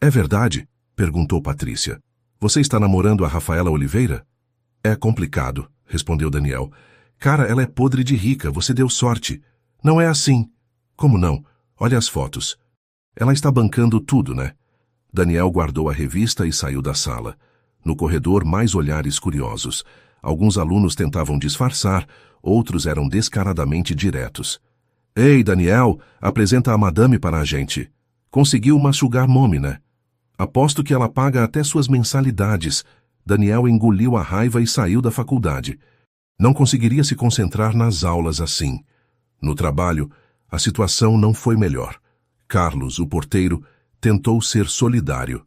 É verdade? Perguntou Patrícia. Você está namorando a Rafaela Oliveira? É complicado, respondeu Daniel. Cara, ela é podre de rica, você deu sorte. Não é assim. Como não? Olha as fotos. Ela está bancando tudo, né? Daniel guardou a revista e saiu da sala. No corredor, mais olhares curiosos. Alguns alunos tentavam disfarçar, outros eram descaradamente diretos. Ei, Daniel, apresenta a madame para a gente. Conseguiu uma sugar mommy, né? Aposto que ela paga até suas mensalidades. Daniel engoliu a raiva e saiu da faculdade. Não conseguiria se concentrar nas aulas assim. No trabalho, a situação não foi melhor. Carlos, o porteiro, tentou ser solidário.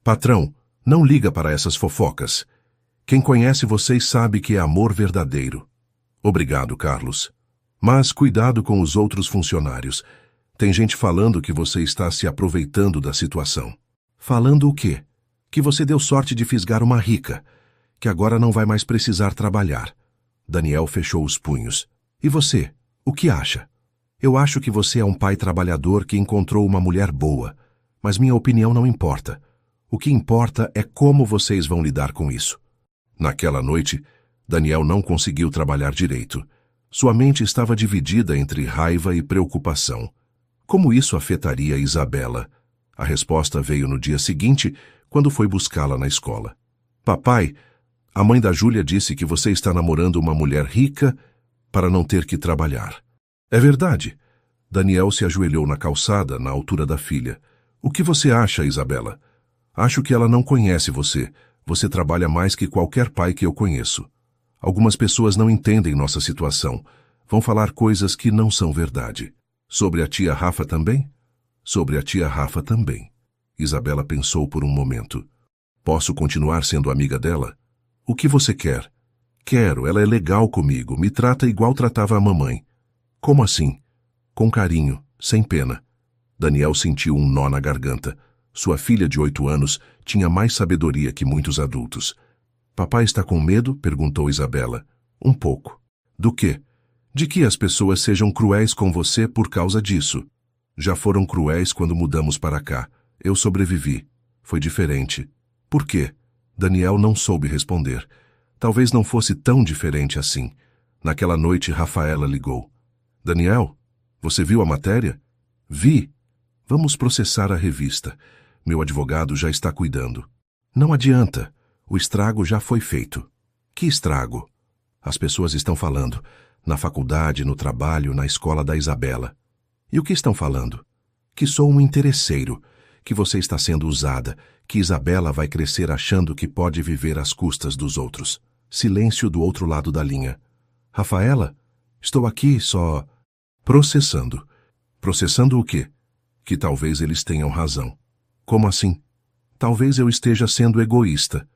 Patrão, não liga para essas fofocas. Quem conhece vocês sabe que é amor verdadeiro. Obrigado, Carlos. Mas cuidado com os outros funcionários. Tem gente falando que você está se aproveitando da situação. Falando o quê? Que você deu sorte de fisgar uma rica, que agora não vai mais precisar trabalhar. Daniel fechou os punhos. E você, o que acha? Eu acho que você é um pai trabalhador que encontrou uma mulher boa, mas minha opinião não importa. O que importa é como vocês vão lidar com isso. Naquela noite, Daniel não conseguiu trabalhar direito. Sua mente estava dividida entre raiva e preocupação. Como isso afetaria Isabela? A resposta veio no dia seguinte, quando foi buscá-la na escola. Papai, a mãe da Júlia disse que você está namorando uma mulher rica para não ter que trabalhar. É verdade. Daniel se ajoelhou na calçada, na altura da filha. O que você acha, Isabela? Acho que ela não conhece você. Você trabalha mais que qualquer pai que eu conheço. Algumas pessoas não entendem nossa situação. Vão falar coisas que não são verdade. Sobre a tia Rafa também? Sobre a tia Rafa também. Isabela pensou por um momento. Posso continuar sendo amiga dela? O que você quer? Quero, ela é legal comigo, me trata igual tratava a mamãe. Como assim? Com carinho, sem pena. Daniel sentiu um nó na garganta. Sua filha de 8 anos tinha mais sabedoria que muitos adultos. Papai está com medo? Perguntou Isabela. Um pouco. Do quê? De que as pessoas sejam cruéis com você por causa disso. Já foram cruéis quando mudamos para cá. Eu sobrevivi. Foi diferente. Por quê? Daniel não soube responder. Talvez não fosse tão diferente assim. Naquela noite, Rafaela ligou. Daniel, você viu a matéria? Vi. Vamos processar a revista. Meu advogado já está cuidando. Não adianta. O estrago já foi feito. Que estrago? As pessoas estão falando. Na faculdade, no trabalho, na escola da Isabela. E o que estão falando? Que sou um interesseiro, que você está sendo usada, que Isabela vai crescer achando que pode viver às custas dos outros. Silêncio do outro lado da linha. Rafaela? Estou aqui só... processando. Processando o quê? Que talvez eles tenham razão. Como assim? Talvez eu esteja sendo egoísta.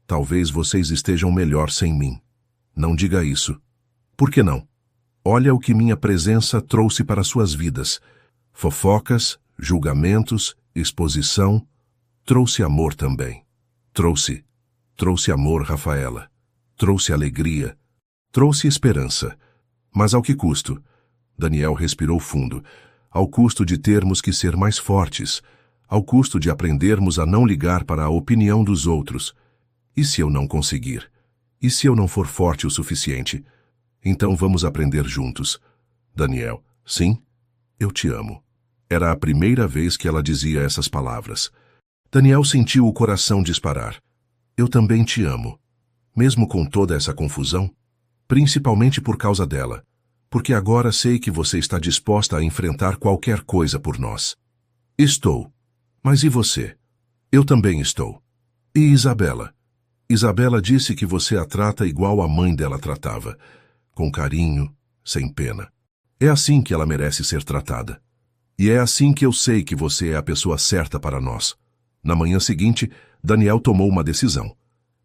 Talvez vocês estejam melhor sem mim. Não diga isso. Por que não? Olha o que minha presença trouxe para suas vidas. Fofocas, julgamentos, exposição. Trouxe amor também. Trouxe amor, Rafaela. Trouxe alegria. Trouxe esperança. Mas ao que custo? Daniel respirou fundo. Ao custo de termos que ser mais fortes. Ao custo de aprendermos a não ligar para a opinião dos outros. E se eu não conseguir? E se eu não for forte o suficiente? Então vamos aprender juntos. Daniel, sim, eu te amo. Era a primeira vez que ela dizia essas palavras. Daniel sentiu o coração disparar. Eu também te amo. Mesmo com toda essa confusão, principalmente por causa dela, porque agora sei que você está disposta a enfrentar qualquer coisa por nós. Estou. Mas e você? Eu também estou. E Isabela? Isabela disse que você a trata igual a mãe dela tratava, com carinho, sem pena. É assim que ela merece ser tratada. E é assim que eu sei que você é a pessoa certa para nós. Na manhã seguinte, Daniel tomou uma decisão.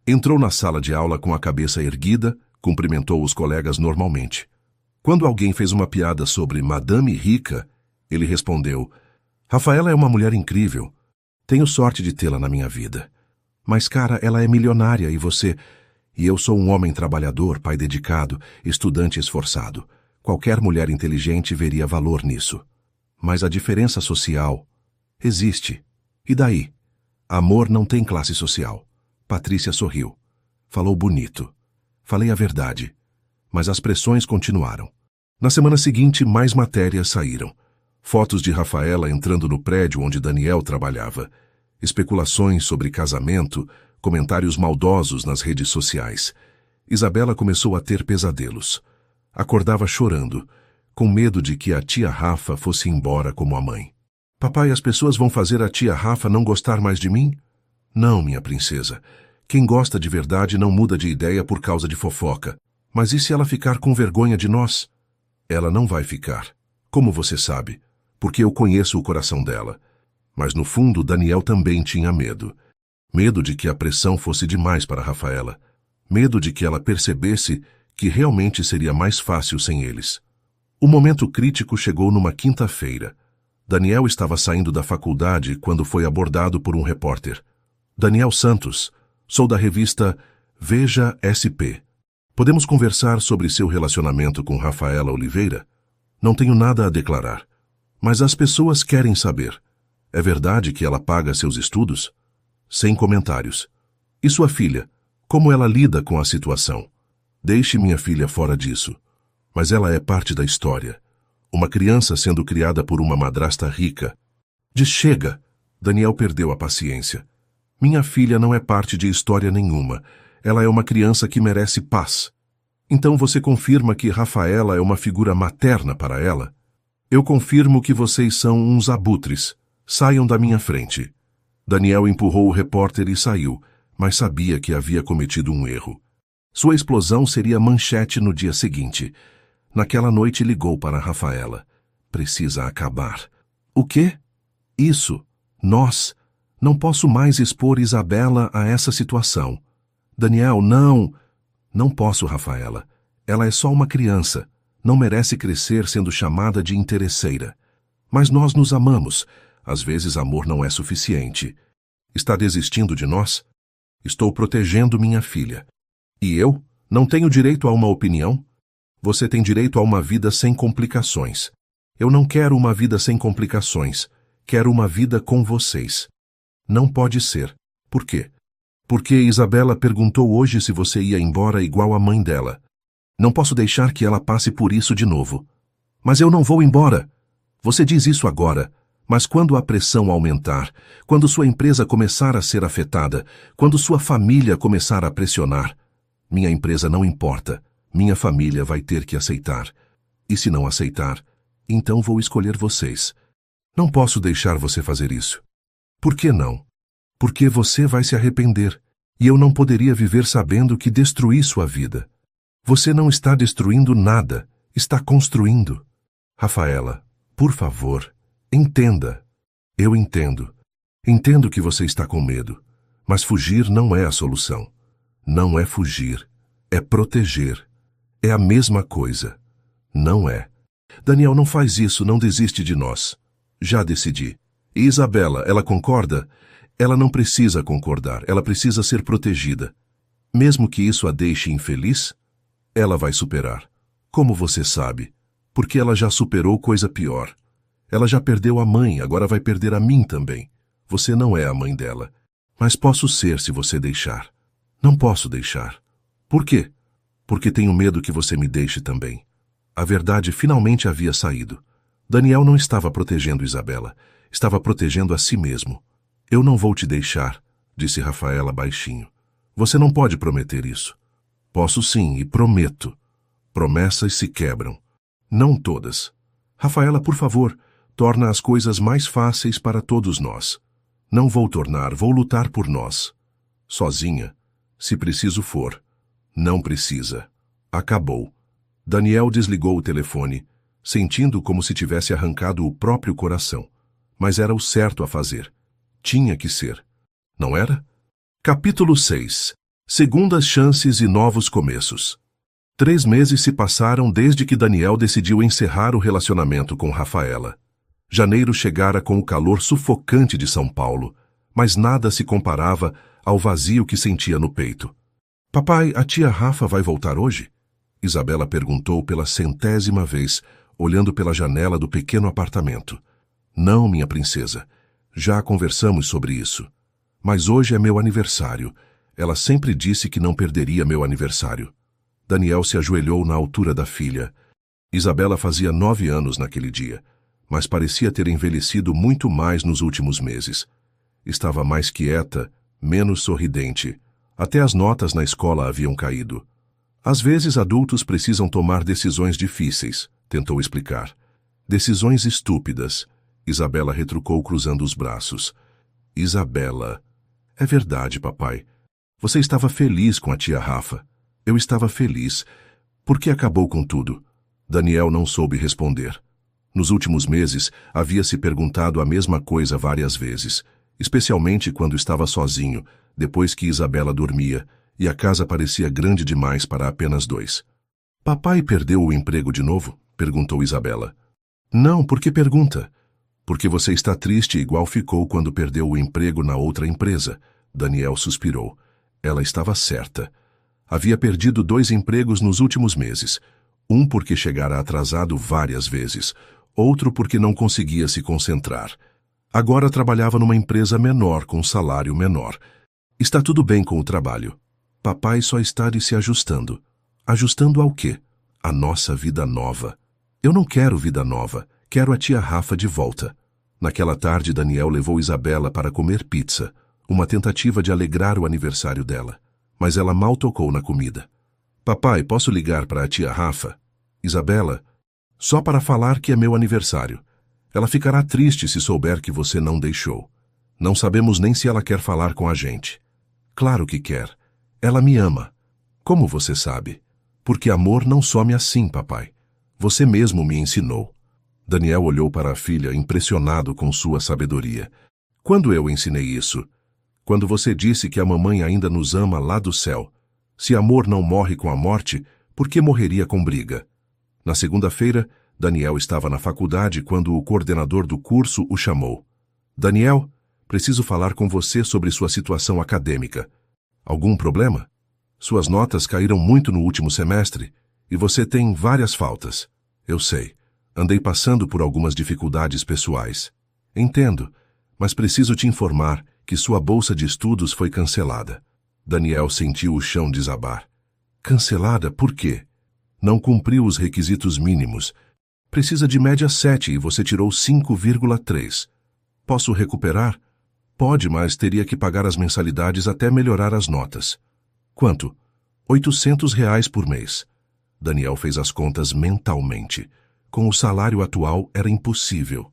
Entrou na sala de aula com a cabeça erguida, Cumprimentou os colegas normalmente. Quando alguém fez uma piada sobre Madame Rica, ele respondeu: Rafaela é uma mulher incrível. Tenho sorte de tê-la na minha vida. Mas, cara, ela é milionária e você... E eu sou um homem trabalhador, pai dedicado, estudante esforçado. Qualquer mulher inteligente veria valor nisso. Mas a diferença social existe. E daí? Amor não tem classe social. Patrícia sorriu. Falou bonito. Falei a verdade. Mas as pressões continuaram. Na semana seguinte, mais matérias saíram. Fotos de Rafaela entrando no prédio onde Daniel trabalhava. Especulações sobre casamento, comentários maldosos nas redes sociais. Isabela começou a ter pesadelos. Acordava chorando, com medo de que a tia Rafa fosse embora como a mãe. Papai, as pessoas vão fazer a tia Rafa não gostar mais de mim? Não, minha princesa. Quem gosta de verdade não muda de ideia por causa de fofoca. Mas e se ela ficar com vergonha de nós? Ela não vai ficar. Como você sabe? Porque eu conheço o coração dela. Mas no fundo, Daniel também tinha medo. Medo de que a pressão fosse demais para Rafaela. Medo de que ela percebesse que realmente seria mais fácil sem eles. O momento crítico chegou numa quinta-feira. Daniel estava saindo da faculdade quando foi abordado por um repórter. Daniel Santos, sou da revista Veja SP. Podemos conversar sobre seu relacionamento com Rafaela Oliveira? Não tenho nada a declarar. Mas as pessoas querem saber. É verdade que ela paga seus estudos? Sem comentários. E sua filha? Como ela lida com a situação? Deixe minha filha fora disso. Mas ela é parte da história. Uma criança sendo criada por uma madrasta rica. Diz chega. Daniel perdeu a paciência. Minha filha não é parte de história nenhuma. Ela é uma criança que merece paz. Então você confirma que Rafaela é uma figura materna para ela? Eu confirmo que vocês são uns abutres. Saiam da minha frente. Daniel empurrou o repórter e saiu, mas sabia que havia cometido um erro. Sua explosão seria manchete no dia seguinte. Naquela noite ligou para Rafaela. Precisa acabar. O quê? Isso. Nós. Não posso mais expor Isabela a essa situação. Daniel, não. Não posso, Rafaela. Ela é só uma criança. Não merece crescer sendo chamada de interesseira. Mas nós nos amamos. Às vezes amor não é suficiente. Está desistindo de nós? Estou protegendo minha filha. E eu? Não tenho direito a uma opinião? Você tem direito a uma vida sem complicações. Eu não quero uma vida sem complicações. Quero uma vida com vocês. Não pode ser. Por quê? Porque Isabela perguntou hoje se você ia embora igual a mãe dela. Não posso deixar que ela passe por isso de novo. Mas eu não vou embora. Você diz isso agora. Mas quando a pressão aumentar, quando sua empresa começar a ser afetada, quando sua família começar a pressionar, minha empresa não importa, minha família vai ter que aceitar. E se não aceitar, então vou escolher vocês. Não posso deixar você fazer isso. Por que não? Porque você vai se arrepender, e eu não poderia viver sabendo que destruí sua vida. Você não está destruindo nada, está construindo. Rafaela, por favor, entenda. Eu entendo. Entendo que você está com medo, mas fugir não é a solução. Não é fugir, é proteger. É a mesma coisa. Não é. Daniel, não faz isso, não desiste de nós. Já decidi. E Isabela, ela concorda? Ela não precisa concordar, ela precisa ser protegida. Mesmo que isso a deixe infeliz, ela vai superar. Como você sabe? Porque ela já superou coisa pior. Ela já perdeu a mãe, agora vai perder a mim também. Você não é a mãe dela. Mas posso ser se você deixar. Não posso deixar. Por quê? Porque tenho medo que você me deixe também. A verdade finalmente havia saído. Daniel não estava protegendo Isabela. Estava protegendo a si mesmo. Eu não vou te deixar, disse Rafaela baixinho. Você não pode prometer isso. Posso sim, e prometo. Promessas se quebram. Não todas. Rafaela, por favor, torna as coisas mais fáceis para todos nós. Não vou tornar, vou lutar por nós. Sozinha, se preciso for. Não precisa. Acabou. Daniel desligou o telefone, sentindo como se tivesse arrancado o próprio coração. Mas era o certo a fazer. Tinha que ser. Não era? Capítulo 6. Segundas chances e novos começos. 3 meses se passaram desde que Daniel decidiu encerrar o relacionamento com Rafaela. Janeiro chegara com o calor sufocante de São Paulo, mas nada se comparava ao vazio que sentia no peito. Papai, a tia Rafa vai voltar hoje? Isabela perguntou pela 100ª vez, olhando pela janela do pequeno apartamento. Não, minha princesa. Já conversamos sobre isso. Mas hoje é meu aniversário. Ela sempre disse que não perderia meu aniversário. Daniel se ajoelhou na altura da filha. Isabela fazia 9 anos naquele dia, mas parecia ter envelhecido muito mais nos últimos meses. Estava mais quieta, menos sorridente. Até as notas na escola haviam caído. Às vezes adultos precisam tomar decisões difíceis, tentou explicar. Decisões estúpidas. Isabela retrucou cruzando os braços. Isabela. É verdade, papai. Você estava feliz com a tia Rafa. Eu estava feliz. Por que acabou com tudo? Daniel não soube responder. Nos últimos meses, havia se perguntado a mesma coisa várias vezes, especialmente quando estava sozinho, depois que Isabela dormia, e a casa parecia grande demais para apenas 2. Papai perdeu o emprego de novo? Perguntou Isabela. Não, por que pergunta? Porque você está triste igual ficou quando perdeu o emprego na outra empresa. Daniel suspirou. Ela estava certa. Havia perdido 2 empregos nos últimos meses. Um porque chegara atrasado várias vezes, outro porque não conseguia se concentrar. Agora trabalhava numa empresa menor com salário menor. Está tudo bem com o trabalho. Papai só está se ajustando. Ajustando ao quê? A nossa vida nova. Eu não quero vida nova. Quero a tia Rafa de volta. Naquela tarde, Daniel levou Isabela para comer pizza, uma tentativa de alegrar o aniversário dela. Mas ela mal tocou na comida. Papai, posso ligar para a tia Rafa? Isabela, só para falar que é meu aniversário. Ela ficará triste se souber que você não deixou. Não sabemos nem se ela quer falar com a gente. Claro que quer. Ela me ama. Como você sabe? Porque amor não some assim, papai. Você mesmo me ensinou. Daniel olhou para a filha, impressionado com sua sabedoria. Quando eu ensinei isso? Quando você disse que a mamãe ainda nos ama lá do céu. Se amor não morre com a morte, por que morreria com briga? Na segunda-feira, Daniel estava na faculdade quando o coordenador do curso o chamou. Daniel, preciso falar com você sobre sua situação acadêmica. Algum problema? Suas notas caíram muito no último semestre e você tem várias faltas. Eu sei. Andei passando por algumas dificuldades pessoais. Entendo, mas preciso te informar que sua bolsa de estudos foi cancelada. Daniel sentiu o chão desabar. Cancelada por quê? Não cumpriu os requisitos mínimos. Precisa de média 7 e você tirou 5,3. Posso recuperar? Pode, mas teria que pagar as mensalidades até melhorar as notas. Quanto? R$ 800 por mês. Daniel fez as contas mentalmente. Com o salário atual era impossível.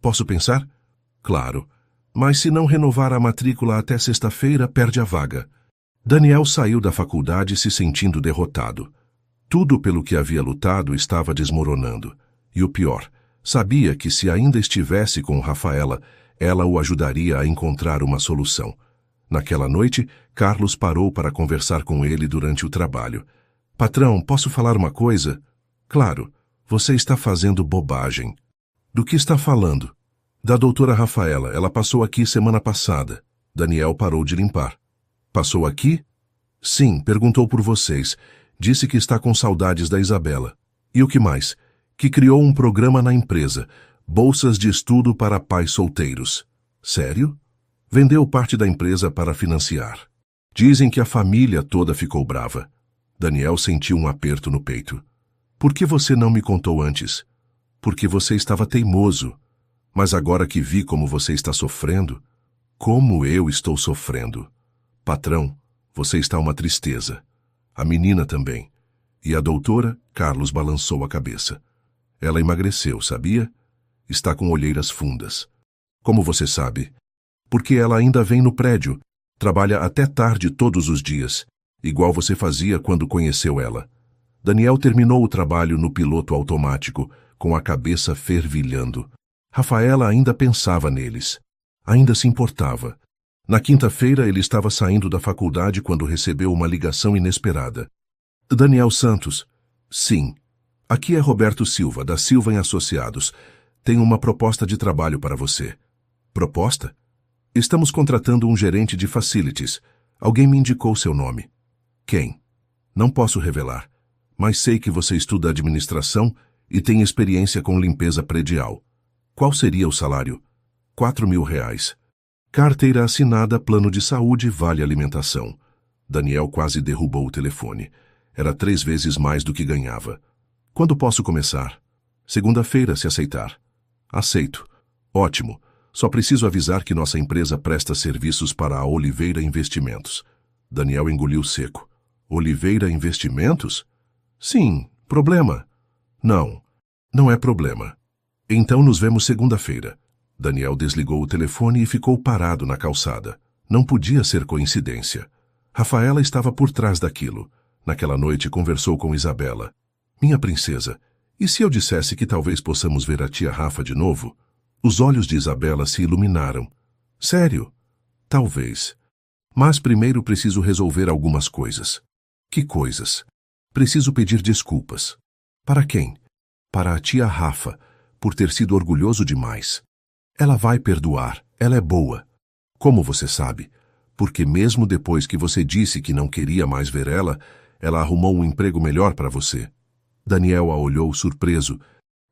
Posso pensar? Claro. Mas se não renovar a matrícula até sexta-feira, perde a vaga. Daniel saiu da faculdade se sentindo derrotado. Tudo pelo que havia lutado estava desmoronando. E o pior, sabia que se ainda estivesse com Rafaela, ela o ajudaria a encontrar uma solução. Naquela noite, Carlos parou para conversar com ele durante o trabalho. Patrão, posso falar uma coisa? Claro, você está fazendo bobagem. Do que está falando? Da doutora Rafaela, ela passou aqui semana passada. Daniel parou de limpar. Passou aqui? Sim, perguntou por vocês. Disse que está com saudades da Isabela. E o que mais? Que criou um programa na empresa, bolsas de estudo para pais solteiros. Sério? Vendeu parte da empresa para financiar. Dizem que a família toda ficou brava. Daniel sentiu um aperto no peito. Por que você não me contou antes? Porque você estava teimoso. Mas agora que vi como você está sofrendo, como eu estou sofrendo. Patrão, você está uma tristeza. A menina também. E a doutora, Carlos balançou a cabeça. Ela emagreceu, sabia? Está com olheiras fundas. Como você sabe? Porque ela ainda vem no prédio, trabalha até tarde todos os dias, igual você fazia quando conheceu ela. Daniel terminou o trabalho no piloto automático, com a cabeça fervilhando. Rafaela ainda pensava neles. Ainda se importava. Na quinta-feira ele estava saindo da faculdade quando recebeu uma ligação inesperada. Daniel Santos. Sim. Aqui é Roberto Silva, da Silva em Associados. Tenho uma proposta de trabalho para você. Proposta? Estamos contratando um gerente de facilities. Alguém me indicou seu nome. Quem? Não posso revelar, mas sei que você estuda administração e tem experiência com limpeza predial. Qual seria o salário? R$ 4.000. Carteira assinada, plano de saúde, vale alimentação. Daniel quase derrubou o telefone. Era 3 vezes mais do que ganhava. Quando posso começar? Segunda-feira, se aceitar. Aceito. Ótimo. Só preciso avisar que nossa empresa presta serviços para a Oliveira Investimentos. Daniel engoliu seco. Oliveira Investimentos? Sim. Problema? Não. Não é problema. Então nos vemos segunda-feira. Daniel desligou o telefone e ficou parado na calçada. Não podia ser coincidência. Rafaela estava por trás daquilo. Naquela noite conversou com Isabela. Minha princesa, e se eu dissesse que talvez possamos ver a tia Rafa de novo? Os olhos de Isabela se iluminaram. Sério? Talvez. Mas primeiro preciso resolver algumas coisas. Que coisas? Preciso pedir desculpas. Para quem? Para a tia Rafa, por ter sido orgulhoso demais. Ela vai perdoar, ela é boa. Como você sabe? Porque mesmo depois que você disse que não queria mais ver ela, ela arrumou um emprego melhor para você. Daniel a olhou surpreso.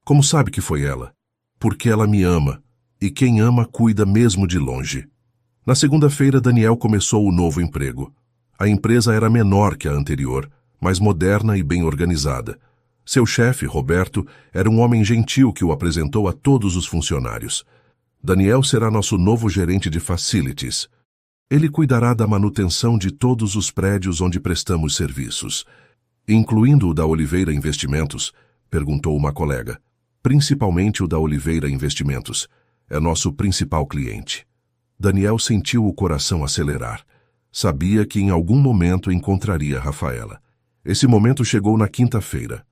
Como sabe que foi ela? Porque ela me ama, e quem ama cuida mesmo de longe. Na segunda-feira, Daniel começou o novo emprego. A empresa era menor que a anterior, mas moderna e bem organizada. Seu chefe, Roberto, era um homem gentil que o apresentou a todos os funcionários. Daniel será nosso novo gerente de facilities. Ele cuidará da manutenção de todos os prédios onde prestamos serviços. Incluindo o da Oliveira Investimentos? Perguntou uma colega. Principalmente o da Oliveira Investimentos. É nosso principal cliente. Daniel sentiu o coração acelerar. Sabia que em algum momento encontraria Rafaela. Esse momento chegou na quinta-feira.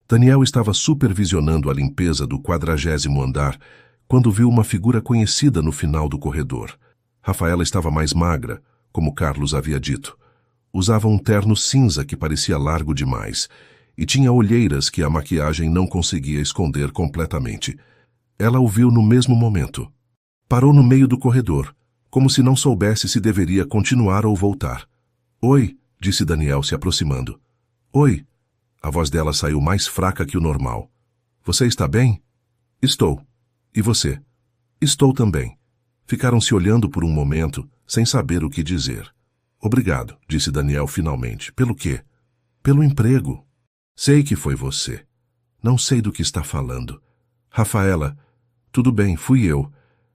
Daniel estava supervisionando a limpeza do 40º andar quando viu uma figura conhecida no final do corredor. Rafaela estava mais magra, como Carlos havia dito. Usava um terno cinza que parecia largo demais e tinha olheiras que a maquiagem não conseguia esconder completamente. Ela o viu no mesmo momento. Parou no meio do corredor, como se não soubesse se deveria continuar ou voltar. Oi, disse Daniel se aproximando. Oi. A voz dela saiu mais fraca que o normal. Você está bem? Estou. E você? Estou também. Ficaram se olhando por um momento, sem saber o que dizer. Obrigado, disse Daniel finalmente. Pelo quê? Pelo emprego. Sei que foi você. Não sei do que está falando. Rafaela, tudo bem, fui eu.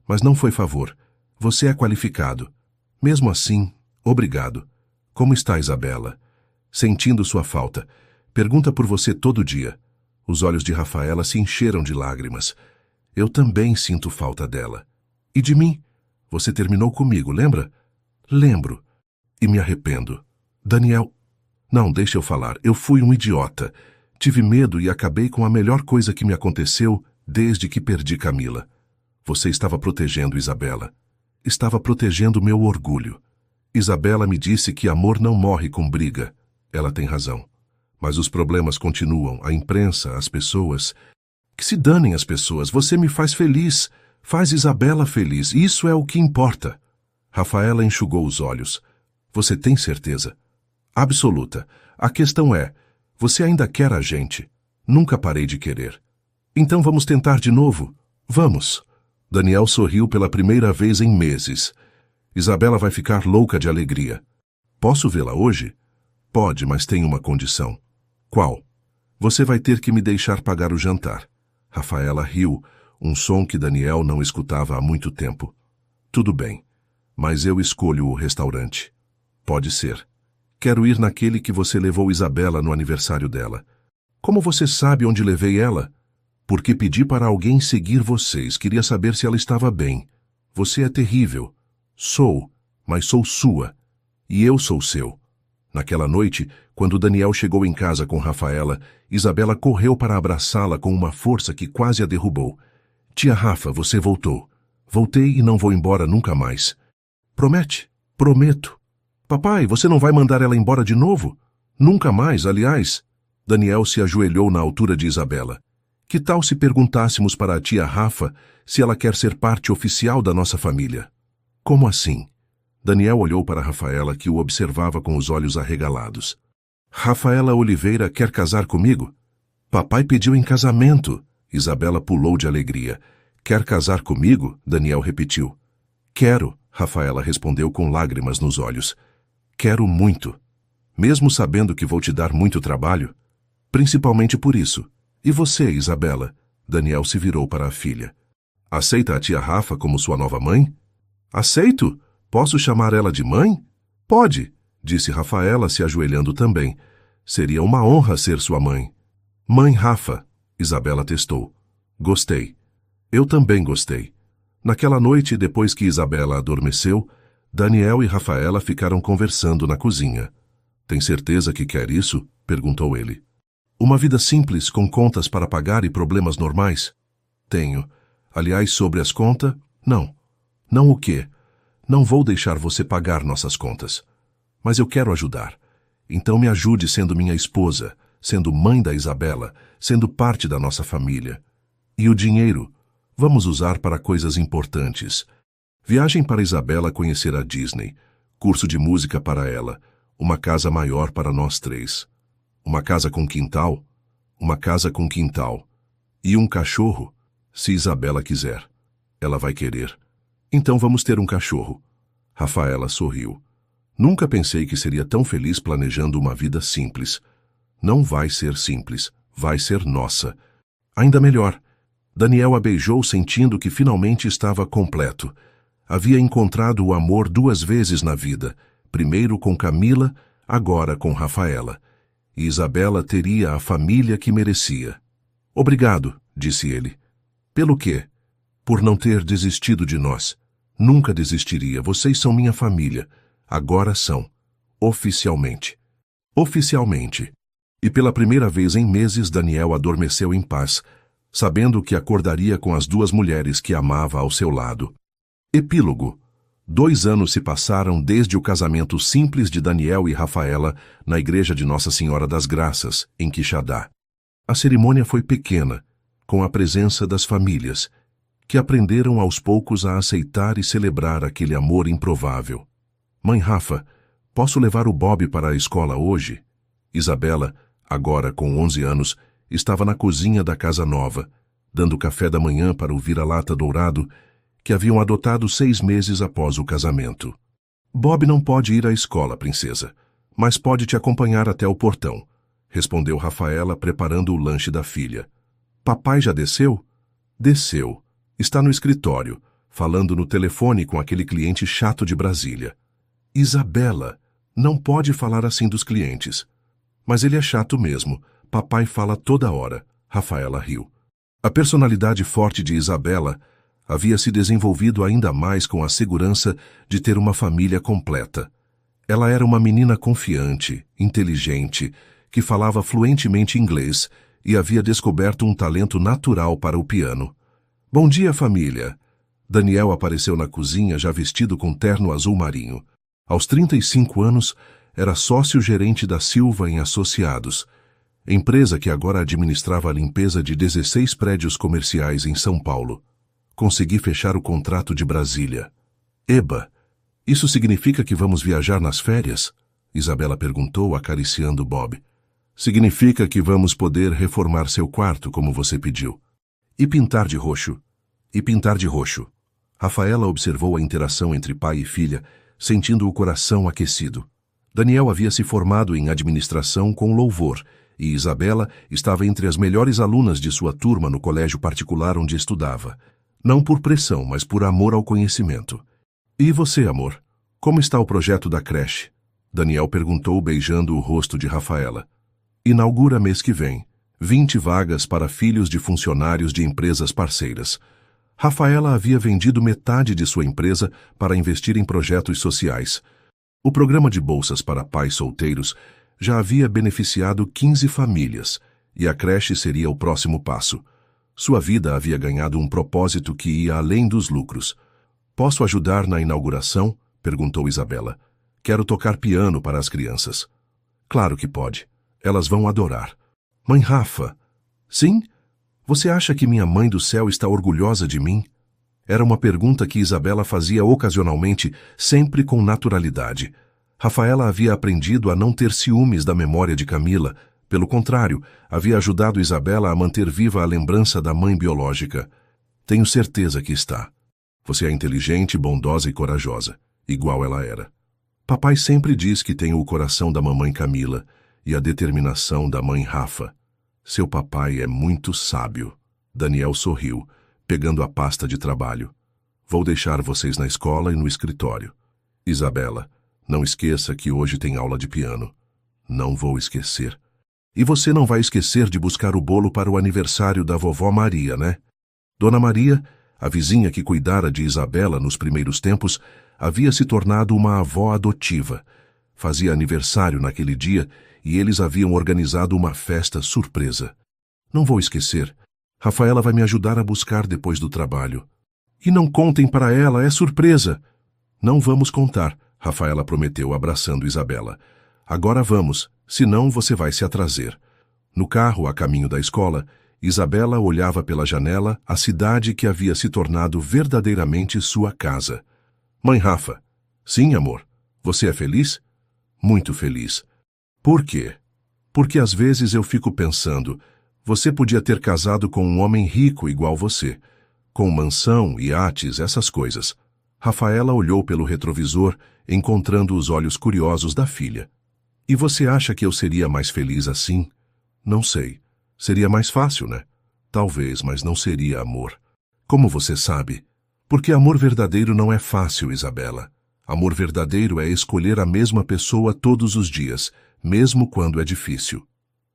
Mas não foi favor. Você é qualificado. Mesmo assim, obrigado. Como está Isabela? Sentindo sua falta. Pergunta por você todo dia. Os olhos de Rafaela se encheram de lágrimas. Eu também sinto falta dela. E de mim? Você terminou comigo, lembra? Lembro. E me arrependo. Daniel... Não, deixa eu falar. Eu fui um idiota. Tive medo e acabei com a melhor coisa que me aconteceu desde que perdi Camila. Você estava protegendo Isabela. Estava protegendo meu orgulho. Isabela me disse que amor não morre com briga. Ela tem razão. Mas os problemas continuam. A imprensa, as pessoas... Que se danem as pessoas. Você me faz feliz. Faz Isabela feliz. Isso é o que importa. Rafaela enxugou os olhos. Você tem certeza? Absoluta. A questão é, você ainda quer a gente? Nunca parei de querer. Então vamos tentar de novo? Vamos. Daniel sorriu pela primeira vez em meses. Isabela vai ficar louca de alegria. Posso vê-la hoje? Pode, mas tem uma condição. Qual? Você vai ter que me deixar pagar o jantar. Rafaela riu, um som que Daniel não escutava há muito tempo. Tudo bem, mas eu escolho o restaurante. Pode ser. Quero ir naquele que você levou Isabela no aniversário dela. Como você sabe onde levei ela? Porque pedi para alguém seguir vocês. Queria saber se ela estava bem. Você é terrível. Sou, mas sou sua. E eu sou seu. Naquela noite, quando Daniel chegou em casa com Rafaela, Isabela correu para abraçá-la com uma força que quase a derrubou. Tia Rafa, você voltou. Voltei e não vou embora nunca mais. Promete? Prometo. Papai, você não vai mandar ela embora de novo? Nunca mais, aliás. Daniel se ajoelhou na altura de Isabela. Que tal se perguntássemos para a tia Rafa se ela quer ser parte oficial da nossa família? Como assim? Daniel olhou para Rafaela, que o observava com os olhos arregalados. Rafaela Oliveira quer casar comigo? Papai pediu em casamento. Isabela pulou de alegria. Quer casar comigo? Daniel repetiu. Quero, Rafaela respondeu com lágrimas nos olhos. Quero muito. Mesmo sabendo que vou te dar muito trabalho? Principalmente por isso. E você, Isabela? Daniel se virou para a filha. Aceita a tia Rafa como sua nova mãe? Aceito. Posso chamar ela de mãe? Pode, disse Rafaela, se ajoelhando também. Seria uma honra ser sua mãe. Mãe Rafa, Isabela testou. Gostei. Eu também gostei. Naquela noite, depois que Isabela adormeceu, Daniel e Rafaela ficaram conversando na cozinha. Tem certeza que quer isso? Perguntou ele. Uma vida simples, com contas para pagar e problemas normais? Tenho. Aliás, sobre as contas, não. Não o quê? Não vou deixar você pagar nossas contas. Mas eu quero ajudar. Então me ajude sendo minha esposa, sendo mãe da Isabela, sendo parte da nossa família. E o dinheiro? Vamos usar para coisas importantes. Viagem para Isabela conhecer a Disney, curso de música para ela, uma casa maior para nós três. Uma casa com quintal? Uma casa com quintal. E um cachorro? Se Isabela quiser. Ela vai querer. Então vamos ter um cachorro. Rafaela sorriu. Nunca pensei que seria tão feliz planejando uma vida simples. Não vai ser simples, vai ser nossa. Ainda melhor. Daniel a beijou sentindo que finalmente estava completo. Havia encontrado o amor 2 vezes na vida, primeiro com Camila, agora com Rafaela. E Isabela teria a família que merecia. Obrigado, disse ele. Pelo quê? Por não ter desistido de nós. Nunca desistiria, vocês são minha família. Agora são. Oficialmente. Oficialmente. E pela primeira vez em meses Daniel adormeceu em paz, sabendo que acordaria com as 2 mulheres que amava ao seu lado. Epílogo. 2 anos se passaram desde o casamento simples de Daniel e Rafaela na igreja de Nossa Senhora das Graças, em Quixadá. A cerimônia foi pequena, com a presença das famílias, que aprenderam aos poucos a aceitar e celebrar aquele amor improvável. Mãe Rafa, posso levar o Bob para a escola hoje? Isabela, agora com 11 anos, estava na cozinha da casa nova, dando café da manhã para o vira-lata dourado, que haviam adotado 6 meses após o casamento. Bob não pode ir à escola, princesa, mas pode te acompanhar até o portão, respondeu Rafaela, preparando o lanche da filha. Papai já desceu? Desceu. Está no escritório, falando no telefone com aquele cliente chato de Brasília. Isabela, não pode falar assim dos clientes. Mas ele é chato mesmo. Papai fala toda hora. Rafaela riu. A personalidade forte de Isabela havia se desenvolvido ainda mais com a segurança de ter uma família completa. Ela era uma menina confiante, inteligente, que falava fluentemente inglês e havia descoberto um talento natural para o piano. Bom dia, família. Daniel apareceu na cozinha já vestido com terno azul marinho. Aos 35 anos, era sócio-gerente da Silva em Associados, empresa que agora administrava a limpeza de 16 prédios comerciais em São Paulo. Consegui fechar o contrato de Brasília. Eba, isso significa que vamos viajar nas férias? Isabela perguntou, acariciando Bob. Significa que vamos poder reformar seu quarto, como você pediu. E pintar de roxo. E pintar de roxo. Rafaela observou a interação entre pai e filha, sentindo o coração aquecido. Daniel havia se formado em administração com louvor, e Isabela estava entre as melhores alunas de sua turma no colégio particular onde estudava. Não por pressão, mas por amor ao conhecimento. E você, amor? Como está o projeto da creche? Daniel perguntou, beijando o rosto de Rafaela. Inaugura mês que vem. 20 vagas para filhos de funcionários de empresas parceiras. Rafaela havia vendido metade de sua empresa para investir em projetos sociais. O programa de bolsas para pais solteiros já havia beneficiado 15 famílias, e a creche seria o próximo passo. Sua vida havia ganhado um propósito que ia além dos lucros. Posso ajudar na inauguração? Perguntou Isabela. Quero tocar piano para as crianças. Claro que pode. Elas vão adorar. Mãe Rafa. Sim? Você acha que minha mãe do céu está orgulhosa de mim? Era uma pergunta que Isabela fazia ocasionalmente, sempre com naturalidade. Rafaela havia aprendido a não ter ciúmes da memória de Camila. Pelo contrário, havia ajudado Isabela a manter viva a lembrança da mãe biológica. Tenho certeza que está. Você é inteligente, bondosa e corajosa, igual ela era. Papai sempre diz que tenho o coração da mamãe Camila e a determinação da mãe Rafa. Seu papai é muito sábio. Daniel sorriu, pegando a pasta de trabalho. Vou deixar vocês na escola e no escritório. Isabela, não esqueça que hoje tem aula de piano. Não vou esquecer. E você não vai esquecer de buscar o bolo para o aniversário da vovó Maria, né? Dona Maria, a vizinha que cuidara de Isabela nos primeiros tempos, havia se tornado uma avó adotiva. Fazia aniversário naquele dia e eles haviam organizado uma festa surpresa. Não vou esquecer. Rafaela vai me ajudar a buscar depois do trabalho. E não contem para ela, é surpresa. Não vamos contar, Rafaela prometeu, abraçando Isabela. Agora vamos, senão você vai se atrasar. No carro, a caminho da escola, Isabela olhava pela janela a cidade que havia se tornado verdadeiramente sua casa. Mãe Rafa. Sim, amor. Você é feliz? Muito feliz. Por quê? Porque às vezes eu fico pensando, você podia ter casado com um homem rico igual você, com mansão, iates, essas coisas. Rafaela olhou pelo retrovisor, encontrando os olhos curiosos da filha. E você acha que eu seria mais feliz assim? Não sei. Seria mais fácil, né? Talvez, mas não seria amor. Como você sabe? Porque amor verdadeiro não é fácil, Isabela. Amor verdadeiro é escolher a mesma pessoa todos os dias, mesmo quando é difícil.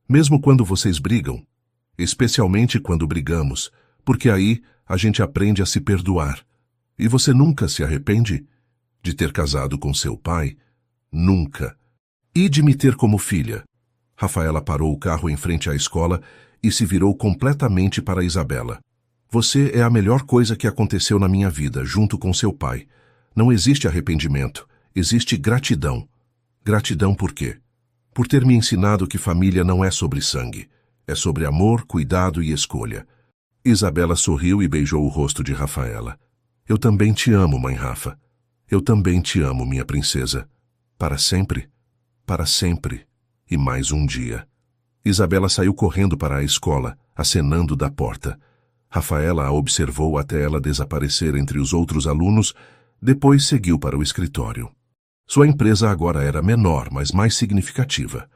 Mesmo quando vocês brigam. Especialmente quando brigamos, porque aí a gente aprende a se perdoar. E você nunca se arrepende de ter casado com seu pai? Nunca. E de me ter como filha? Rafaela parou o carro em frente à escola e se virou completamente para Isabela. Você é a melhor coisa que aconteceu na minha vida, junto com seu pai. Não existe arrependimento, existe gratidão. Gratidão por quê? Por ter me ensinado que família não é sobre sangue. É sobre amor, cuidado e escolha. Isabela sorriu e beijou o rosto de Rafaela. Eu também te amo, mãe Rafa. Eu também te amo, minha princesa. Para sempre? Para sempre. E mais um dia. Isabela saiu correndo para a escola, acenando da porta. Rafaela a observou até ela desaparecer entre os outros alunos, depois seguiu para o escritório. Sua empresa agora era menor, mas mais significativa.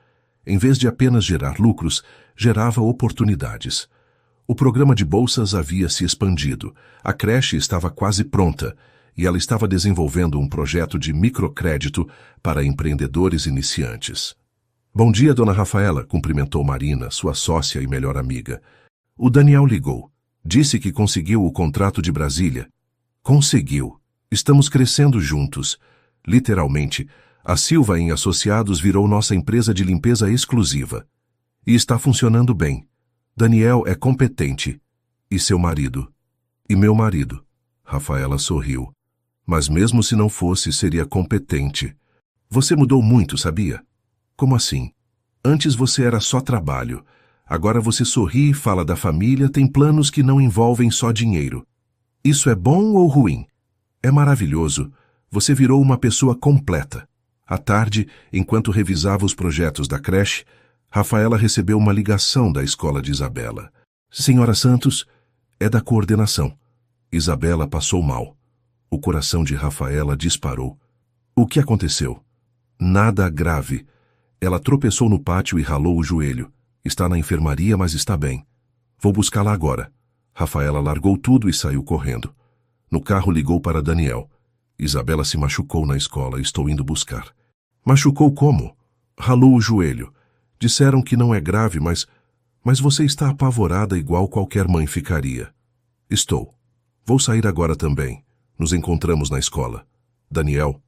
Em vez de apenas gerar lucros, gerava oportunidades. O programa de bolsas havia se expandido, a creche estava quase pronta e ela estava desenvolvendo um projeto de microcrédito para empreendedores iniciantes. Bom dia, dona Rafaela, cumprimentou Marina, sua sócia e melhor amiga. O Daniel ligou. Disse que conseguiu o contrato de Brasília. Conseguiu. Estamos crescendo juntos. Literalmente, a Silva em Associados virou nossa empresa de limpeza exclusiva. E está funcionando bem. Daniel é competente. E seu marido? E meu marido? Rafaela sorriu. Mas mesmo se não fosse, seria competente. Você mudou muito, sabia? Como assim? Antes você era só trabalho. Agora você sorri, fala da família, tem planos que não envolvem só dinheiro. Isso é bom ou ruim? É maravilhoso. Você virou uma pessoa completa. À tarde, enquanto revisava os projetos da creche, Rafaela recebeu uma ligação da escola de Isabela. Senhora Santos, é da coordenação. Isabela passou mal. O coração de Rafaela disparou. O que aconteceu? Nada grave. Ela tropeçou no pátio e ralou o joelho. Está na enfermaria, mas está bem. Vou buscá-la agora. Rafaela largou tudo e saiu correndo. No carro ligou para Daniel. Isabela se machucou na escola, estou indo buscar. Machucou como? Ralou o joelho. Disseram que não é grave, mas você está apavorada igual qualquer mãe ficaria. Estou. Vou sair agora também. Nos encontramos na escola. Daniel?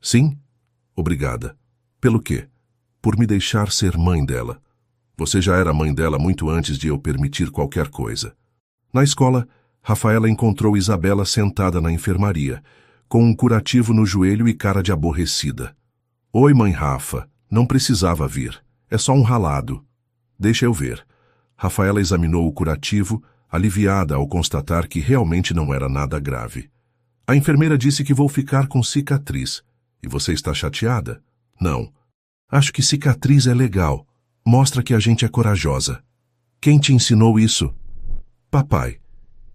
Sim? Obrigada. Pelo quê? Por me deixar ser mãe dela. Você já era mãe dela muito antes de eu permitir qualquer coisa. Na escola, Rafaela encontrou Isabela sentada na enfermaria, com um curativo no joelho e cara de aborrecida. Oi, mãe Rafa. Não precisava vir. É só um ralado. Deixa eu ver. Rafaela examinou o curativo, aliviada ao constatar que realmente não era nada grave. A enfermeira disse que vou ficar com cicatriz. E você está chateada? Não. Acho que cicatriz é legal. Mostra que a gente é corajosa. Quem te ensinou isso? Papai.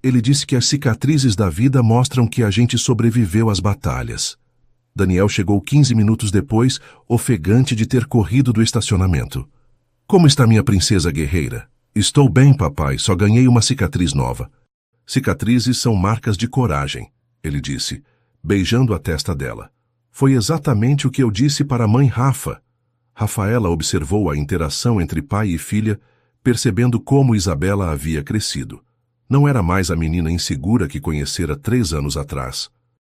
Ele disse que as cicatrizes da vida mostram que a gente sobreviveu às batalhas. Daniel chegou 15 minutos depois, ofegante de ter corrido do estacionamento. Como está minha princesa guerreira? Estou bem, papai, só ganhei uma cicatriz nova. Cicatrizes são marcas de coragem, ele disse, beijando a testa dela. Foi exatamente o que eu disse para a mãe Rafa. Rafaela observou a interação entre pai e filha, percebendo como Isabela havia crescido. Não era mais a menina insegura que conhecera 3 anos atrás.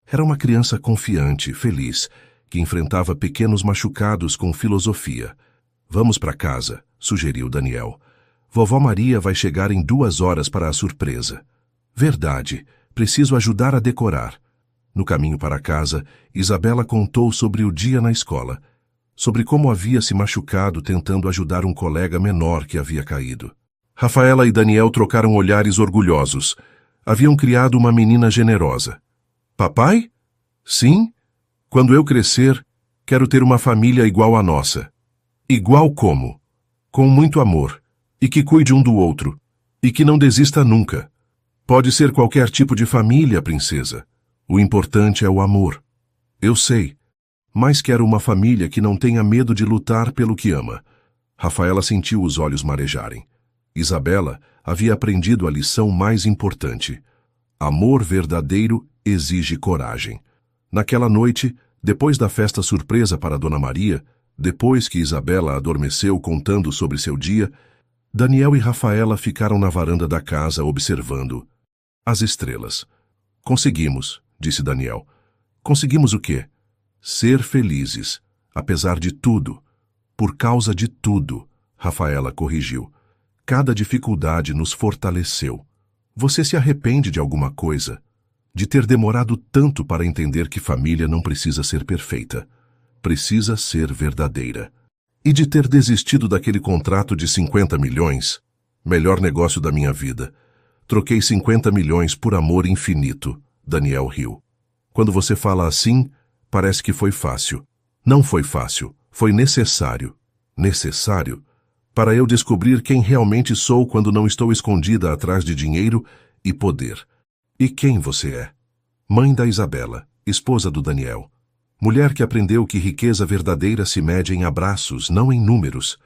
Era uma criança confiante, feliz, que enfrentava pequenos machucados com filosofia. Vamos para casa, sugeriu Daniel. Vovó Maria vai chegar em 2 horas para a surpresa. Verdade, preciso ajudar a decorar. No caminho para casa, Isabela contou sobre o dia na escola, sobre como havia se machucado tentando ajudar um colega menor que havia caído. Rafaela e Daniel trocaram olhares orgulhosos. Haviam criado uma menina generosa. Papai? Sim. Quando eu crescer, quero ter uma família igual à nossa. Igual como? Com muito amor. E que cuide um do outro. E que não desista nunca. Pode ser qualquer tipo de família, princesa. O importante é o amor. Eu sei. Mas quero uma família que não tenha medo de lutar pelo que ama. Rafaela sentiu os olhos marejarem. Isabela havia aprendido a lição mais importante. Amor verdadeiro exige coragem. Naquela noite, depois da festa surpresa para Dona Maria, depois que Isabela adormeceu contando sobre seu dia, Daniel e Rafaela ficaram na varanda da casa observando as estrelas. Conseguimos, disse Daniel. Conseguimos o quê? Ser felizes, apesar de tudo. Por causa de tudo, Rafaela corrigiu. Cada dificuldade nos fortaleceu. Você se arrepende de alguma coisa? De ter demorado tanto para entender que família não precisa ser perfeita. Precisa ser verdadeira. E de ter desistido daquele contrato de 50 milhões? Melhor negócio da minha vida. Troquei 50 milhões por amor infinito. Daniel riu. Quando você fala assim, parece que foi fácil. Não foi fácil. Foi necessário. Necessário? Para eu descobrir quem realmente sou quando não estou escondida atrás de dinheiro e poder. E quem você é? Mãe da Isabela, esposa do Daniel. Mulher que aprendeu que riqueza verdadeira se mede em abraços, não em números.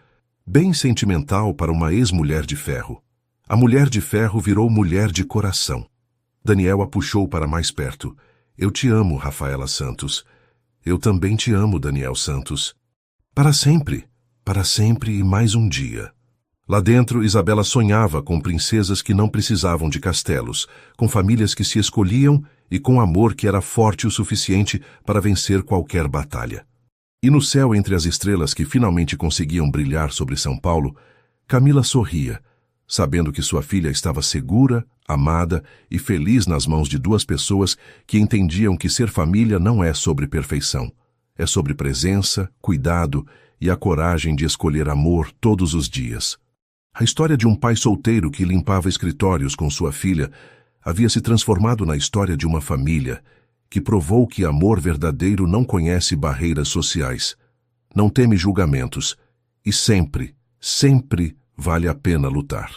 Bem sentimental para uma ex-mulher de ferro. A mulher de ferro virou mulher de coração. Daniel a puxou para mais perto. Eu te amo, Rafaela Santos. Eu também te amo, Daniel Santos. Para sempre e mais um dia. Lá dentro, Isabela sonhava com princesas que não precisavam de castelos, com famílias que se escolhiam e com amor que era forte o suficiente para vencer qualquer batalha. E no céu, entre as estrelas que finalmente conseguiam brilhar sobre São Paulo, Camila sorria, sabendo que sua filha estava segura, amada e feliz nas mãos de 2 pessoas que entendiam que ser família não é sobre perfeição. É sobre presença, cuidado e a coragem de escolher amor todos os dias. A história de um pai solteiro que limpava escritórios com sua filha havia se transformado na história de uma família que provou que amor verdadeiro não conhece barreiras sociais, não teme julgamentos e sempre vale a pena lutar.